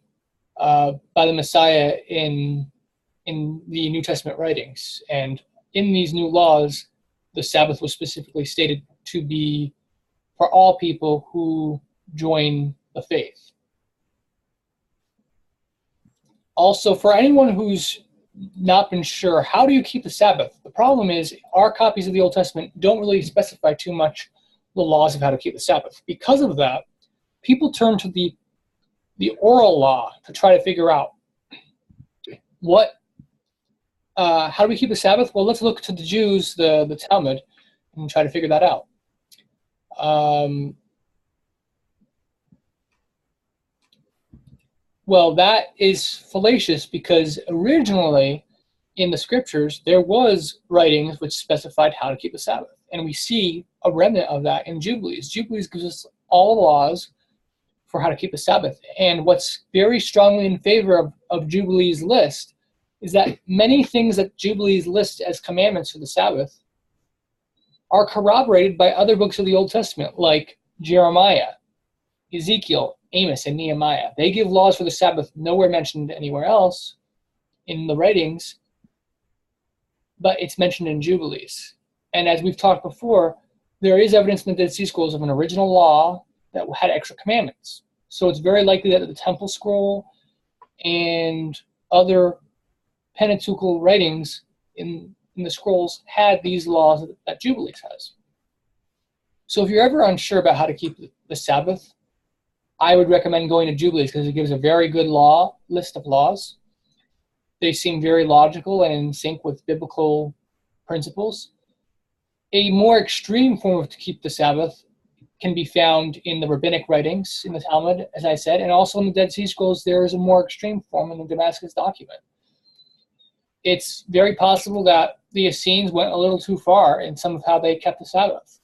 by the Messiah in the New Testament writings, and in these new laws, the Sabbath was specifically stated to be for all people who join the faith. Also, for anyone who's not been sure, how do you keep the Sabbath? The problem is our copies of the Old Testament don't really specify too much the laws of how to keep the Sabbath. Because of that, people turn to the oral law to try to figure out how do we keep the Sabbath? Well, let's look to the Jews, the Talmud, and try to figure that out. Well, that is fallacious, because originally in the scriptures there was writings which specified how to keep the Sabbath, and we see a remnant of that in Jubilees. Jubilees gives us all the laws for how to keep the Sabbath, and what's very strongly in favor of Jubilees' list is that many things that Jubilees list as commandments for the Sabbath are corroborated by other books of the Old Testament, like Jeremiah, Ezekiel, Amos, and Nehemiah. They give laws for the Sabbath nowhere mentioned anywhere else in the writings, but it's mentioned in Jubilees. And as we've talked before, there is evidence in the Dead Sea Scrolls of an original law that had extra commandments. So it's very likely that the Temple Scroll and other Pentateuchal writings in the scrolls had these laws that Jubilees has. So if you're ever unsure about how to keep the Sabbath, I would recommend going to Jubilees, because it gives a very good list of laws. They seem very logical and in sync with biblical principles. A more extreme form of to keep the Sabbath can be found in the rabbinic writings, in the Talmud, as I said, and also in the Dead Sea Scrolls. There is a more extreme form in the Damascus document. It's very possible that the Essenes went a little too far in some of how they kept the Sabbath.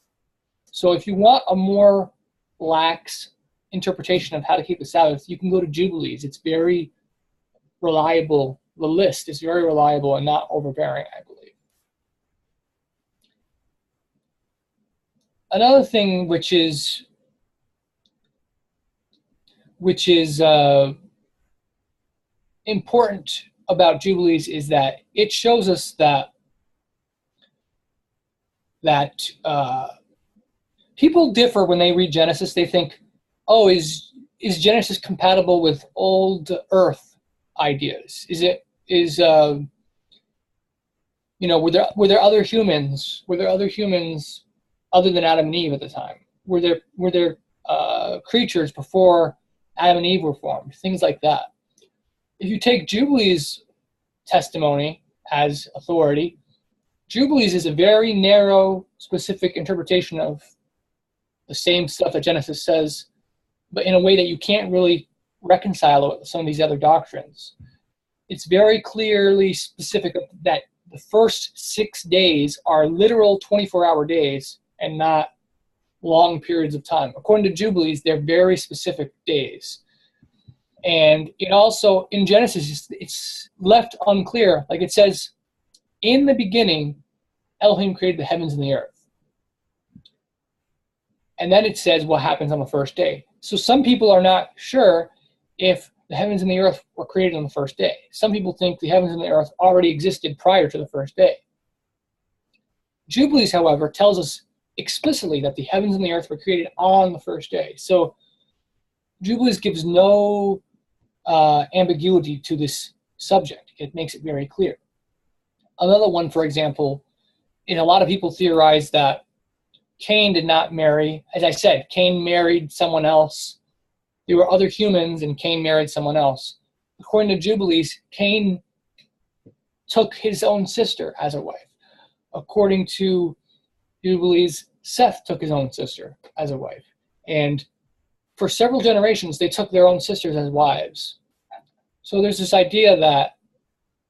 So if you want a more lax interpretation of how to keep the Sabbath, you can go to Jubilees. It's very reliable. The list is very reliable and not overbearing, I believe. Another thing which is important about Jubilees is that it shows us that people differ when they read Genesis. They think, oh, is Genesis compatible with old Earth ideas? Were there other humans? Were there other humans other than Adam and Eve at the time? Were there creatures before Adam and Eve were formed? Things like that. If you take Jubilees' testimony as authority, Jubilees is a very narrow, specific interpretation of the same stuff that Genesis says, but in a way that you can't really reconcile it with some of these other doctrines. It's very clearly specific that the first 6 days are literal 24-hour days and not long periods of time. According to Jubilees, they're very specific days. And it also, in Genesis, it's left unclear. Like it says, in the beginning, Elohim created the heavens and the earth. And then it says what happens on the first day. So some people are not sure if the heavens and the earth were created on the first day. Some people think the heavens and the earth already existed prior to the first day. Jubilees, however, tells us explicitly that the heavens and the earth were created on the first day. So Jubilees gives no ambiguity to this subject. It makes it very clear. Another one, for example, a lot of people theorize that Cain did not marry. As I said, Cain married someone else. There were other humans, and Cain married someone else. According to Jubilees, Cain took his own sister as a wife. According to Jubilees, Seth took his own sister as a wife. And for several generations, they took their own sisters as wives. So there's this idea that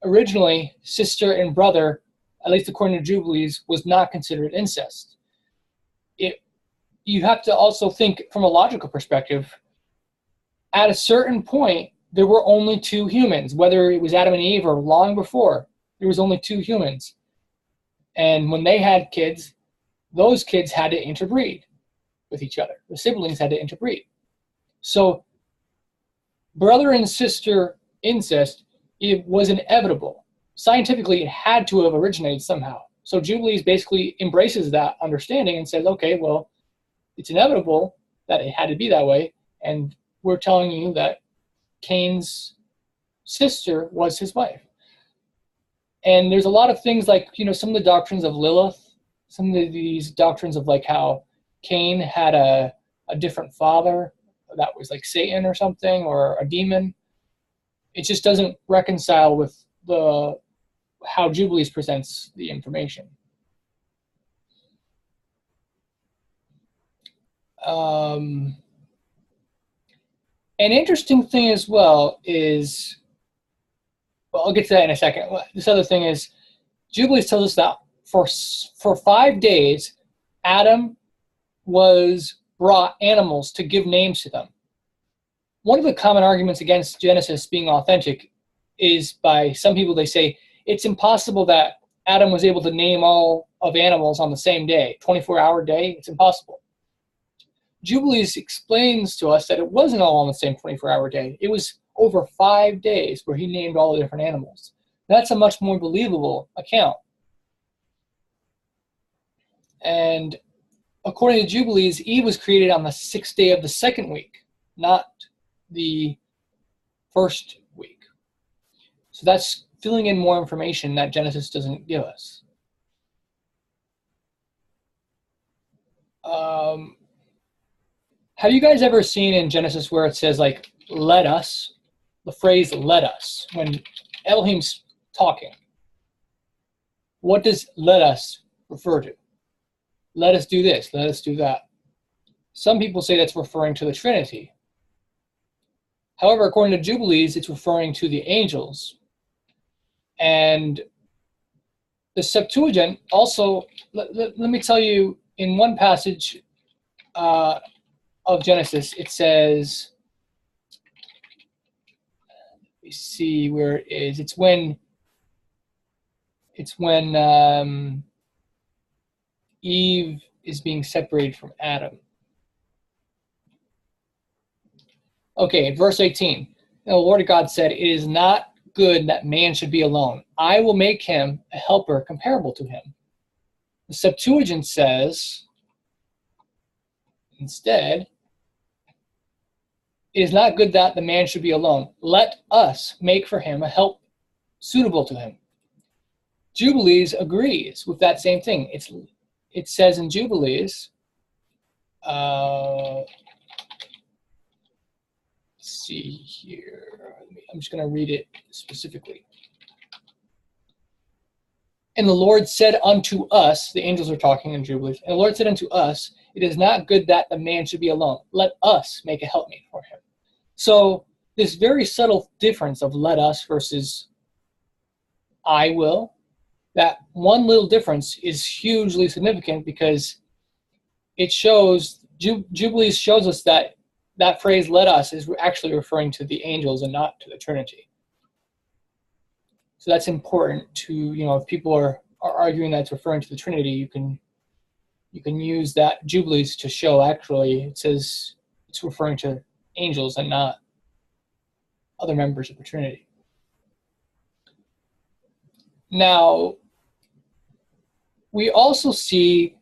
originally sister and brother, at least according to Jubilees, was not considered incest. You have to also think from a logical perspective. At a certain point, there were only two humans, whether it was Adam and Eve or long before, there was only two humans. And when they had kids, those kids had to interbreed with each other. The siblings had to interbreed. So brother and sister incest, it was inevitable. Scientifically, it had to have originated somehow. So Jubilees basically embraces that understanding and says, okay, well, it's inevitable that it had to be that way, and we're telling you that Cain's sister was his wife. And there's a lot of things like, some of the doctrines of Lilith, some of these doctrines of like how Cain had a different father that was like Satan or something, or a demon. It just doesn't reconcile with how Jubilees presents the information. An interesting thing as well is, well, I'll get to that in a second. This other thing is, Jubilees tells us that for 5 days, Adam was brought animals to give names to them. One of the common arguments against Genesis being authentic is by some people, they say it's impossible that Adam was able to name all of animals on the same day, 24-hour day. It's impossible. Jubilees explains to us that it wasn't all on the same 24-hour day. It was over 5 days where he named all the different animals. That's a much more believable account. And according to Jubilees, Eve was created on the 6th day of the second week, not the first week. So that's filling in more information that Genesis doesn't give us. Have you guys ever seen in Genesis where it says, like, let us, the phrase let us, when Elohim's talking? What does let us refer to? Let us do this, let us do that. Some people say that's referring to the Trinity. However, according to Jubilees, it's referring to the angels. And the Septuagint also, let me tell you, in one passage of Genesis, it says, let me see where it is. It's when Eve is being separated from Adam. Okay, verse 18. Now, the Lord God said, it is not good that man should be alone. I will make him a helper comparable to him. The Septuagint says, instead, it is not good that the man should be alone. Let us make for him a help suitable to him. Jubilees agrees with that same thing. It says in Jubilees, let's see here. I'm just going to read it specifically. And the Lord said unto us, the angels are talking in Jubilees, and the Lord said unto us, it is not good that the man should be alone. Let us make a helpmate for him. So this very subtle difference of let us versus I will, that one little difference is hugely significant because it shows, Jubilees shows us that that phrase let us is actually referring to the angels and not to the Trinity. So that's important to, if people are arguing that it's referring to the Trinity, you can use that Jubilees to show actually it says it's referring to angels and not other members of the Trinity. Now, we also see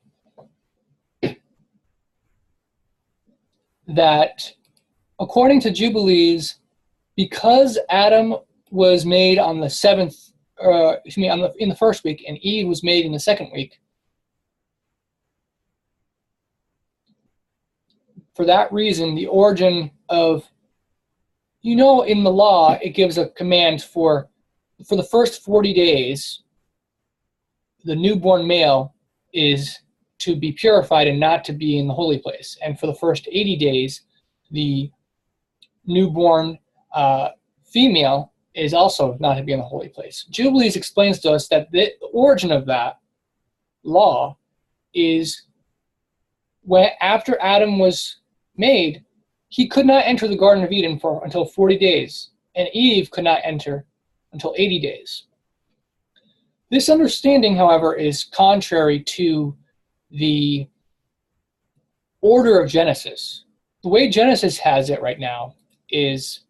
that according to Jubilees, because Adam was made on the seventh, in the first week, and Eve was made in the second week, for that reason, the origin of, in the law, it gives a command for the first 40 days, the newborn male is to be purified and not to be in the holy place. And for the first 80 days, the newborn female is also not to be in the holy place. Jubilees explains to us that the origin of that law is when, after Adam was made, he could not enter the Garden of Eden until 40 days, and Eve could not enter until 80 days. This understanding, however, is contrary to the order of Genesis. The way Genesis has it right now is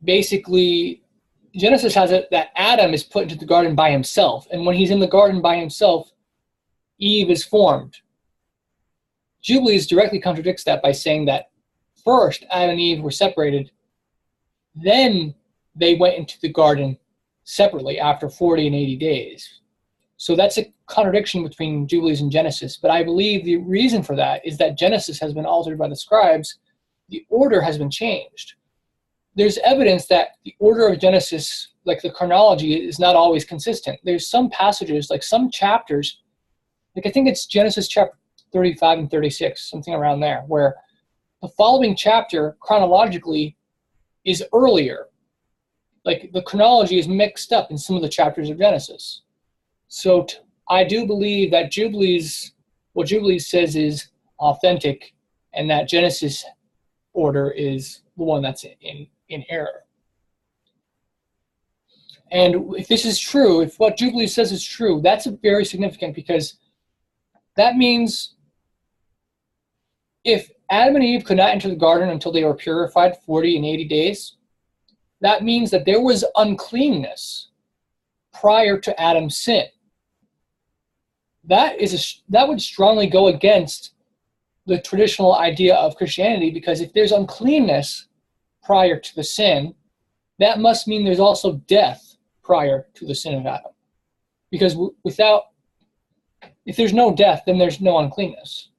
basically, Genesis has it that Adam is put into the garden by himself, and when he's in the garden by himself, Eve is formed. Jubilees directly contradicts that by saying that first Adam and Eve were separated, then they went into the garden separately after 40 and 80 days. So that's a contradiction between Jubilees and Genesis, but I believe the reason for that is that Genesis has been altered by the scribes. The order has been changed. There's evidence that the order of Genesis, like the chronology, is not always consistent. There's some passages, like some chapters, like I think it's Genesis chapter 35 and 36, something around there, where the following chapter chronologically is earlier. Like the chronology is mixed up in some of the chapters of Genesis. So I do believe that Jubilees, what Jubilees says is authentic, and that Genesis order is the one that's in error. And if this is true, if what Jubilees says is true, that's very significant, because that means if Adam and Eve could not enter the garden until they were purified 40 and 80 days, that means that there was uncleanness prior to Adam's sin. That would strongly go against the traditional idea of Christianity, because if there's uncleanness prior to the sin, that must mean there's also death prior to the sin of Adam. Because if there's no death, then there's no uncleanness.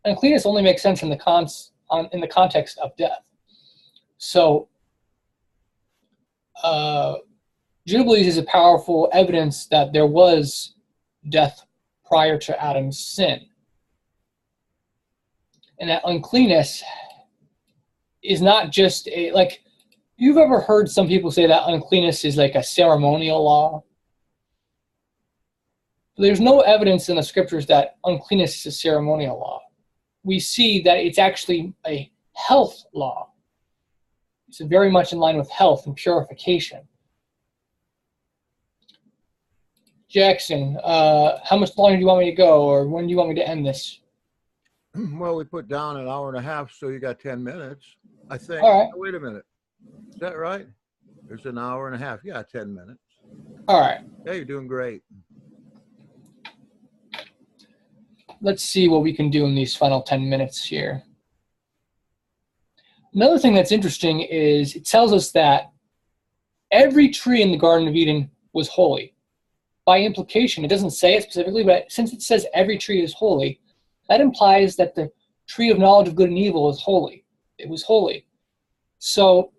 Uncleanness only makes sense in the context of death. So Jubilees is a powerful evidence that there was death prior to Adam's sin. And that uncleanness is not just like, you've ever heard some people say that uncleanness is like a ceremonial law? There's no evidence in the scriptures that uncleanness is a ceremonial law. We see that it's actually a health law. It's very much in line with health and purification. Jackson, how much longer do you want me to go, or when do you want me to end this? Well, we put down an hour and a half, so you got 10 minutes, I think. All right. Wait a minute. Is that right? There's an hour and a half. Yeah, 10 minutes. All right. Yeah, you're doing great. Let's see what we can do in these final 10 minutes here. Another thing that's interesting is it tells us that every tree in the Garden of Eden was holy. By implication, it doesn't say it specifically, but since it says every tree is holy, that implies that the tree of knowledge of good and evil is holy. It was holy. So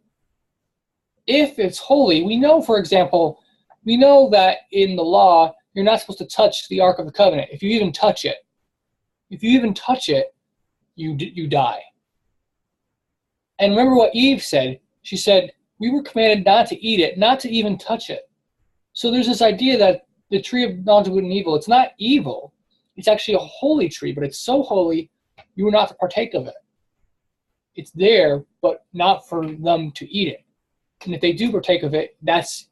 if it's holy, we know, for example, we know that in the law, you're not supposed to touch the Ark of the Covenant. If you even touch it, you die. And remember what Eve said. She said, we were commanded not to eat it, not to even touch it. So there's this idea that the tree of knowledge of good and evil, it's not evil. It's actually a holy tree, but it's so holy, you are not to partake of it. It's there, but not for them to eat it. And if they do partake of it, that's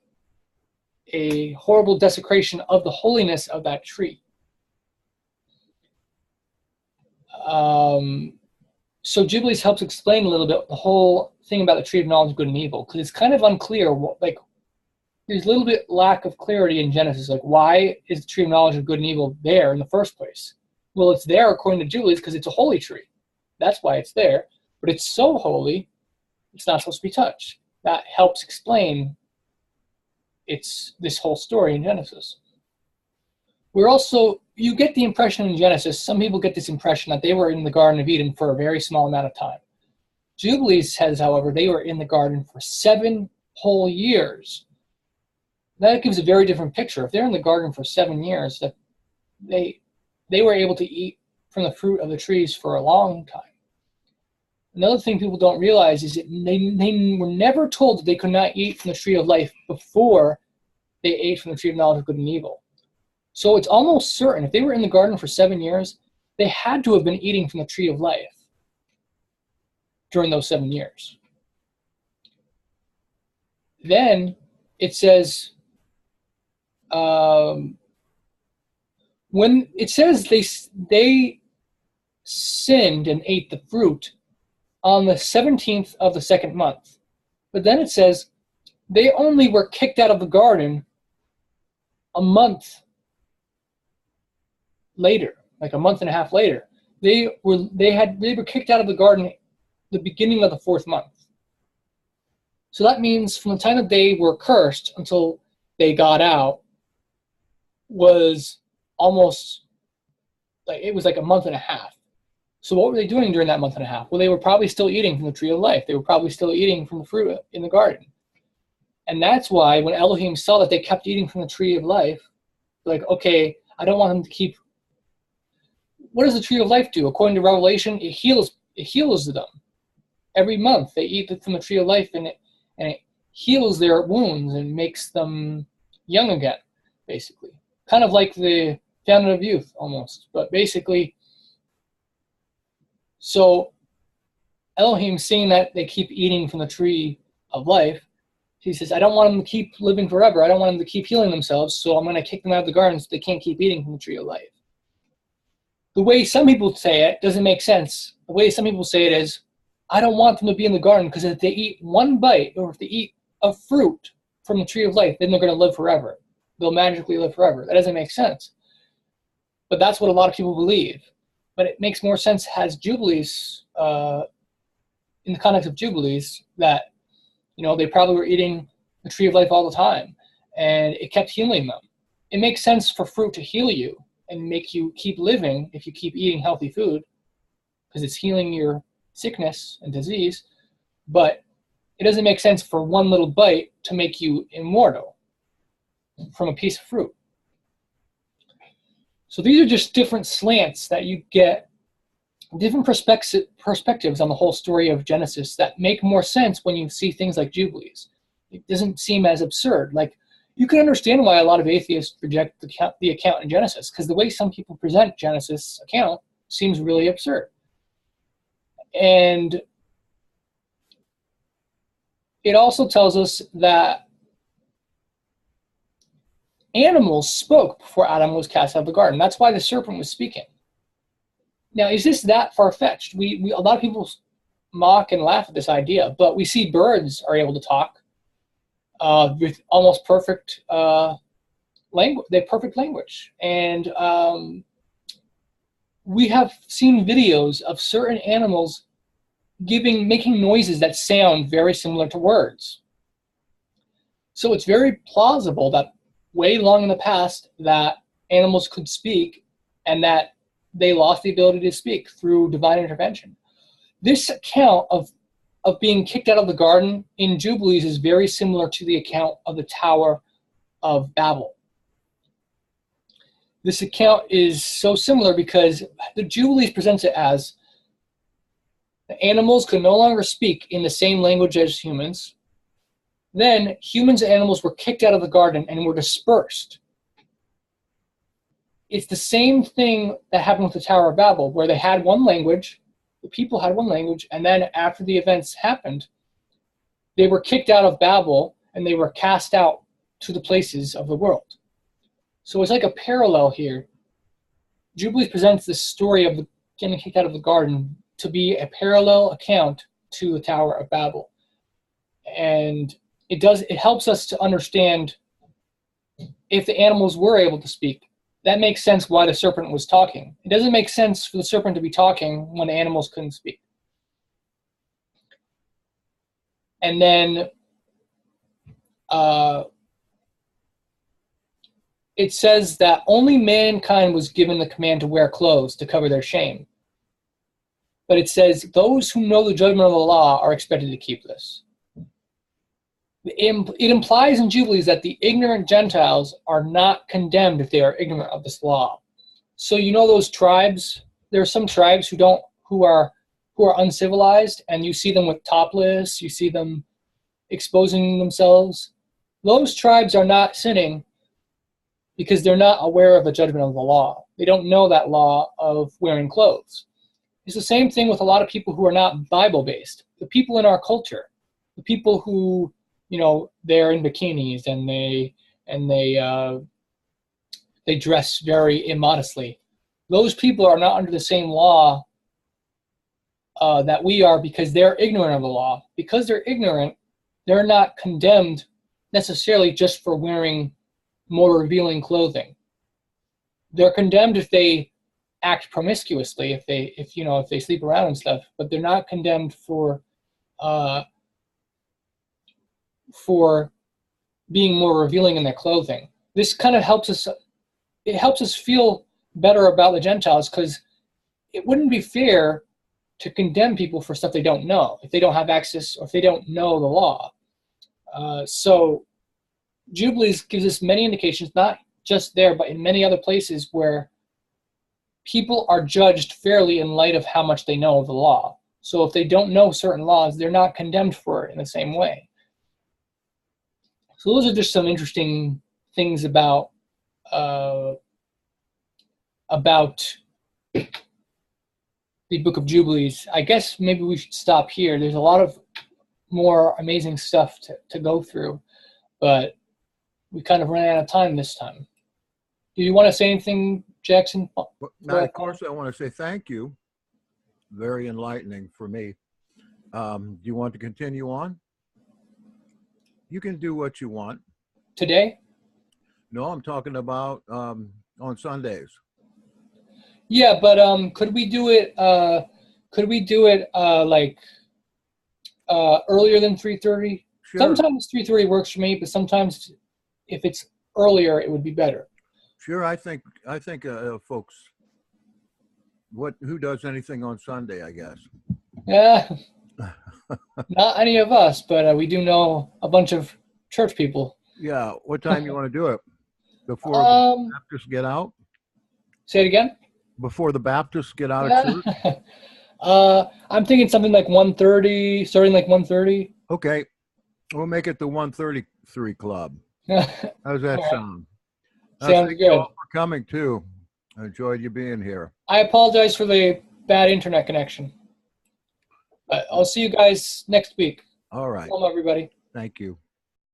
a horrible desecration of the holiness of that tree. So Jubilees helps explain a little bit the whole thing about the tree of knowledge of good and evil, because it's kind of unclear. Like, there's a little bit lack of clarity in Genesis. Like, why is the tree of knowledge of good and evil there in the first place? Well, it's there according to Jubilees because it's a holy tree. That's why it's there. But it's so holy, it's not supposed to be touched. That helps explain this whole story in Genesis. You get the impression in Genesis, some people get this impression that they were in the Garden of Eden for a very small amount of time. Jubilees says, however, they were in the garden for 7 whole years. That gives a very different picture. If they're in the garden for 7 years, that they were able to eat from the fruit of the trees for a long time. Another thing people don't realize is that they were never told that they could not eat from the tree of life before they ate from the tree of knowledge of good and evil. So it's almost certain, if they were in the garden for 7 years, they had to have been eating from the tree of life during those 7 years. Then it says, when it says they sinned and ate the fruit on the 17th of the second month. But then it says they only were kicked out of the garden a month later, like a month and a half later. They were kicked out of the garden the beginning of the 4th month. So that means from the time that they were cursed until they got out was almost like, it was like a month and a half. So what were they doing during that month and a half? Well, they were probably still eating from the tree of life. They were probably still eating from the fruit in the garden. And that's why when Elohim saw that they kept eating from the tree of life, like, okay, I don't want them to keep. What does the tree of life do? According to Revelation, it heals them. Every month they eat from the tree of life, and it heals their wounds and makes them young again, basically. Kind of like the fountain of youth, almost. But basically, so Elohim, seeing that they keep eating from the tree of life, he says, I don't want them to keep living forever. I don't want them to keep healing themselves, so I'm going to kick them out of the garden so they can't keep eating from the tree of life. The way some people say it doesn't make sense. The way some people say it is, I don't want them to be in the garden because if they eat one bite or if they eat a fruit from the tree of life, then they're going to live forever. They'll magically live forever. That doesn't make sense. But that's what a lot of people believe. But it makes more sense as Jubilees, in the context of Jubilees, that they probably were eating the tree of life all the time, and it kept healing them. It makes sense for fruit to heal you and make you keep living if you keep eating healthy food, because it's healing your sickness and disease, but it doesn't make sense for one little bite to make you immortal from a piece of fruit. So these are just different slants that you get, different perspectives on the whole story of Genesis that make more sense when you see things like Jubilees. It doesn't seem as absurd. Like, you can understand why a lot of atheists reject the account in Genesis, because the way some people present Genesis account seems really absurd. And it also tells us that animals spoke before Adam was cast out of the garden. That's why the serpent was speaking. Now, is this that far-fetched? A lot of people mock and laugh at this idea, but we see birds are able to talk with almost perfect language. They have perfect language. And we have seen videos of certain animals making noises that sound very similar to words. So it's very plausible that way long in the past that animals could speak and that they lost the ability to speak through divine intervention. This account of being kicked out of the garden in Jubilees is very similar to the account of the Tower of Babel. This account is so similar because the Jubilees presents it as the animals could no longer speak in the same language as humans. Then humans and animals were kicked out of the garden and were dispersed. It's the same thing that happened with the Tower of Babel, where they had one language, the people had one language, and then after the events happened, they were kicked out of Babel and they were cast out to the places of the world. So it's like a parallel here. Jubilees presents this story of getting kicked out of the garden to be a parallel account to the Tower of Babel. And it helps us to understand if the animals were able to speak. That makes sense why the serpent was talking. It doesn't make sense for the serpent to be talking when the animals couldn't speak. And then it says that only mankind was given the command to wear clothes to cover their shame. But it says those who know the judgment of the law are expected to keep this. It implies in Jubilees that the ignorant Gentiles are not condemned if they are ignorant of this law. So those tribes, there are some tribes who who are uncivilized, and you see them with topless, you see them exposing themselves, those tribes are not sinning because they're not aware of the judgment of the law. They don't know that law of wearing clothes. It's the same thing with a lot of people who are not Bible-based. The people in our culture, the people who, they're in bikinis and they dress very immodestly. Those people are not under the same law that we are because they're ignorant of the law. Because they're ignorant, they're not condemned necessarily just for wearing more revealing clothing. They're condemned if they act promiscuously, if they sleep around and stuff, but they're not condemned for being more revealing in their clothing. This kind of helps us. It helps us feel better about the Gentiles, because it wouldn't be fair to condemn people for stuff they don't know, if they don't have access or if they don't know the law. So Jubilees gives us many indications, not just there, but in many other places, where people are judged fairly in light of how much they know of the law. So if they don't know certain laws, they're not condemned for it in the same way. So those are just some interesting things about the Book of Jubilees. I guess maybe we should stop here. There's a lot of more amazing stuff to go through, but we kind of ran out of time this time. Do you want to say anything, Jackson? Well, of course, I want to say thank you. Very enlightening for me. Do you want to continue on? You can do what you want. Today? No, I'm talking about on Sundays. Yeah, but could we do it like earlier than 3:30? Sure. Sometimes 3:30 works for me, but sometimes if it's earlier, it would be better. Sure, I think folks, who does anything on Sunday, I guess. Yeah, not any of us, but we do know a bunch of church people. Yeah, what time you want to do it? Before the Baptists get out? Say it again? Before the Baptists get out of church? I'm thinking something like 1:30, starting like 1:30. Okay, we'll make it the 1:33 club. How's that sound? Sounds thank good. you all for coming too. I enjoyed you being here. I apologize for the bad internet connection. But I'll see you guys next week. All right. Welcome, everybody. Thank you.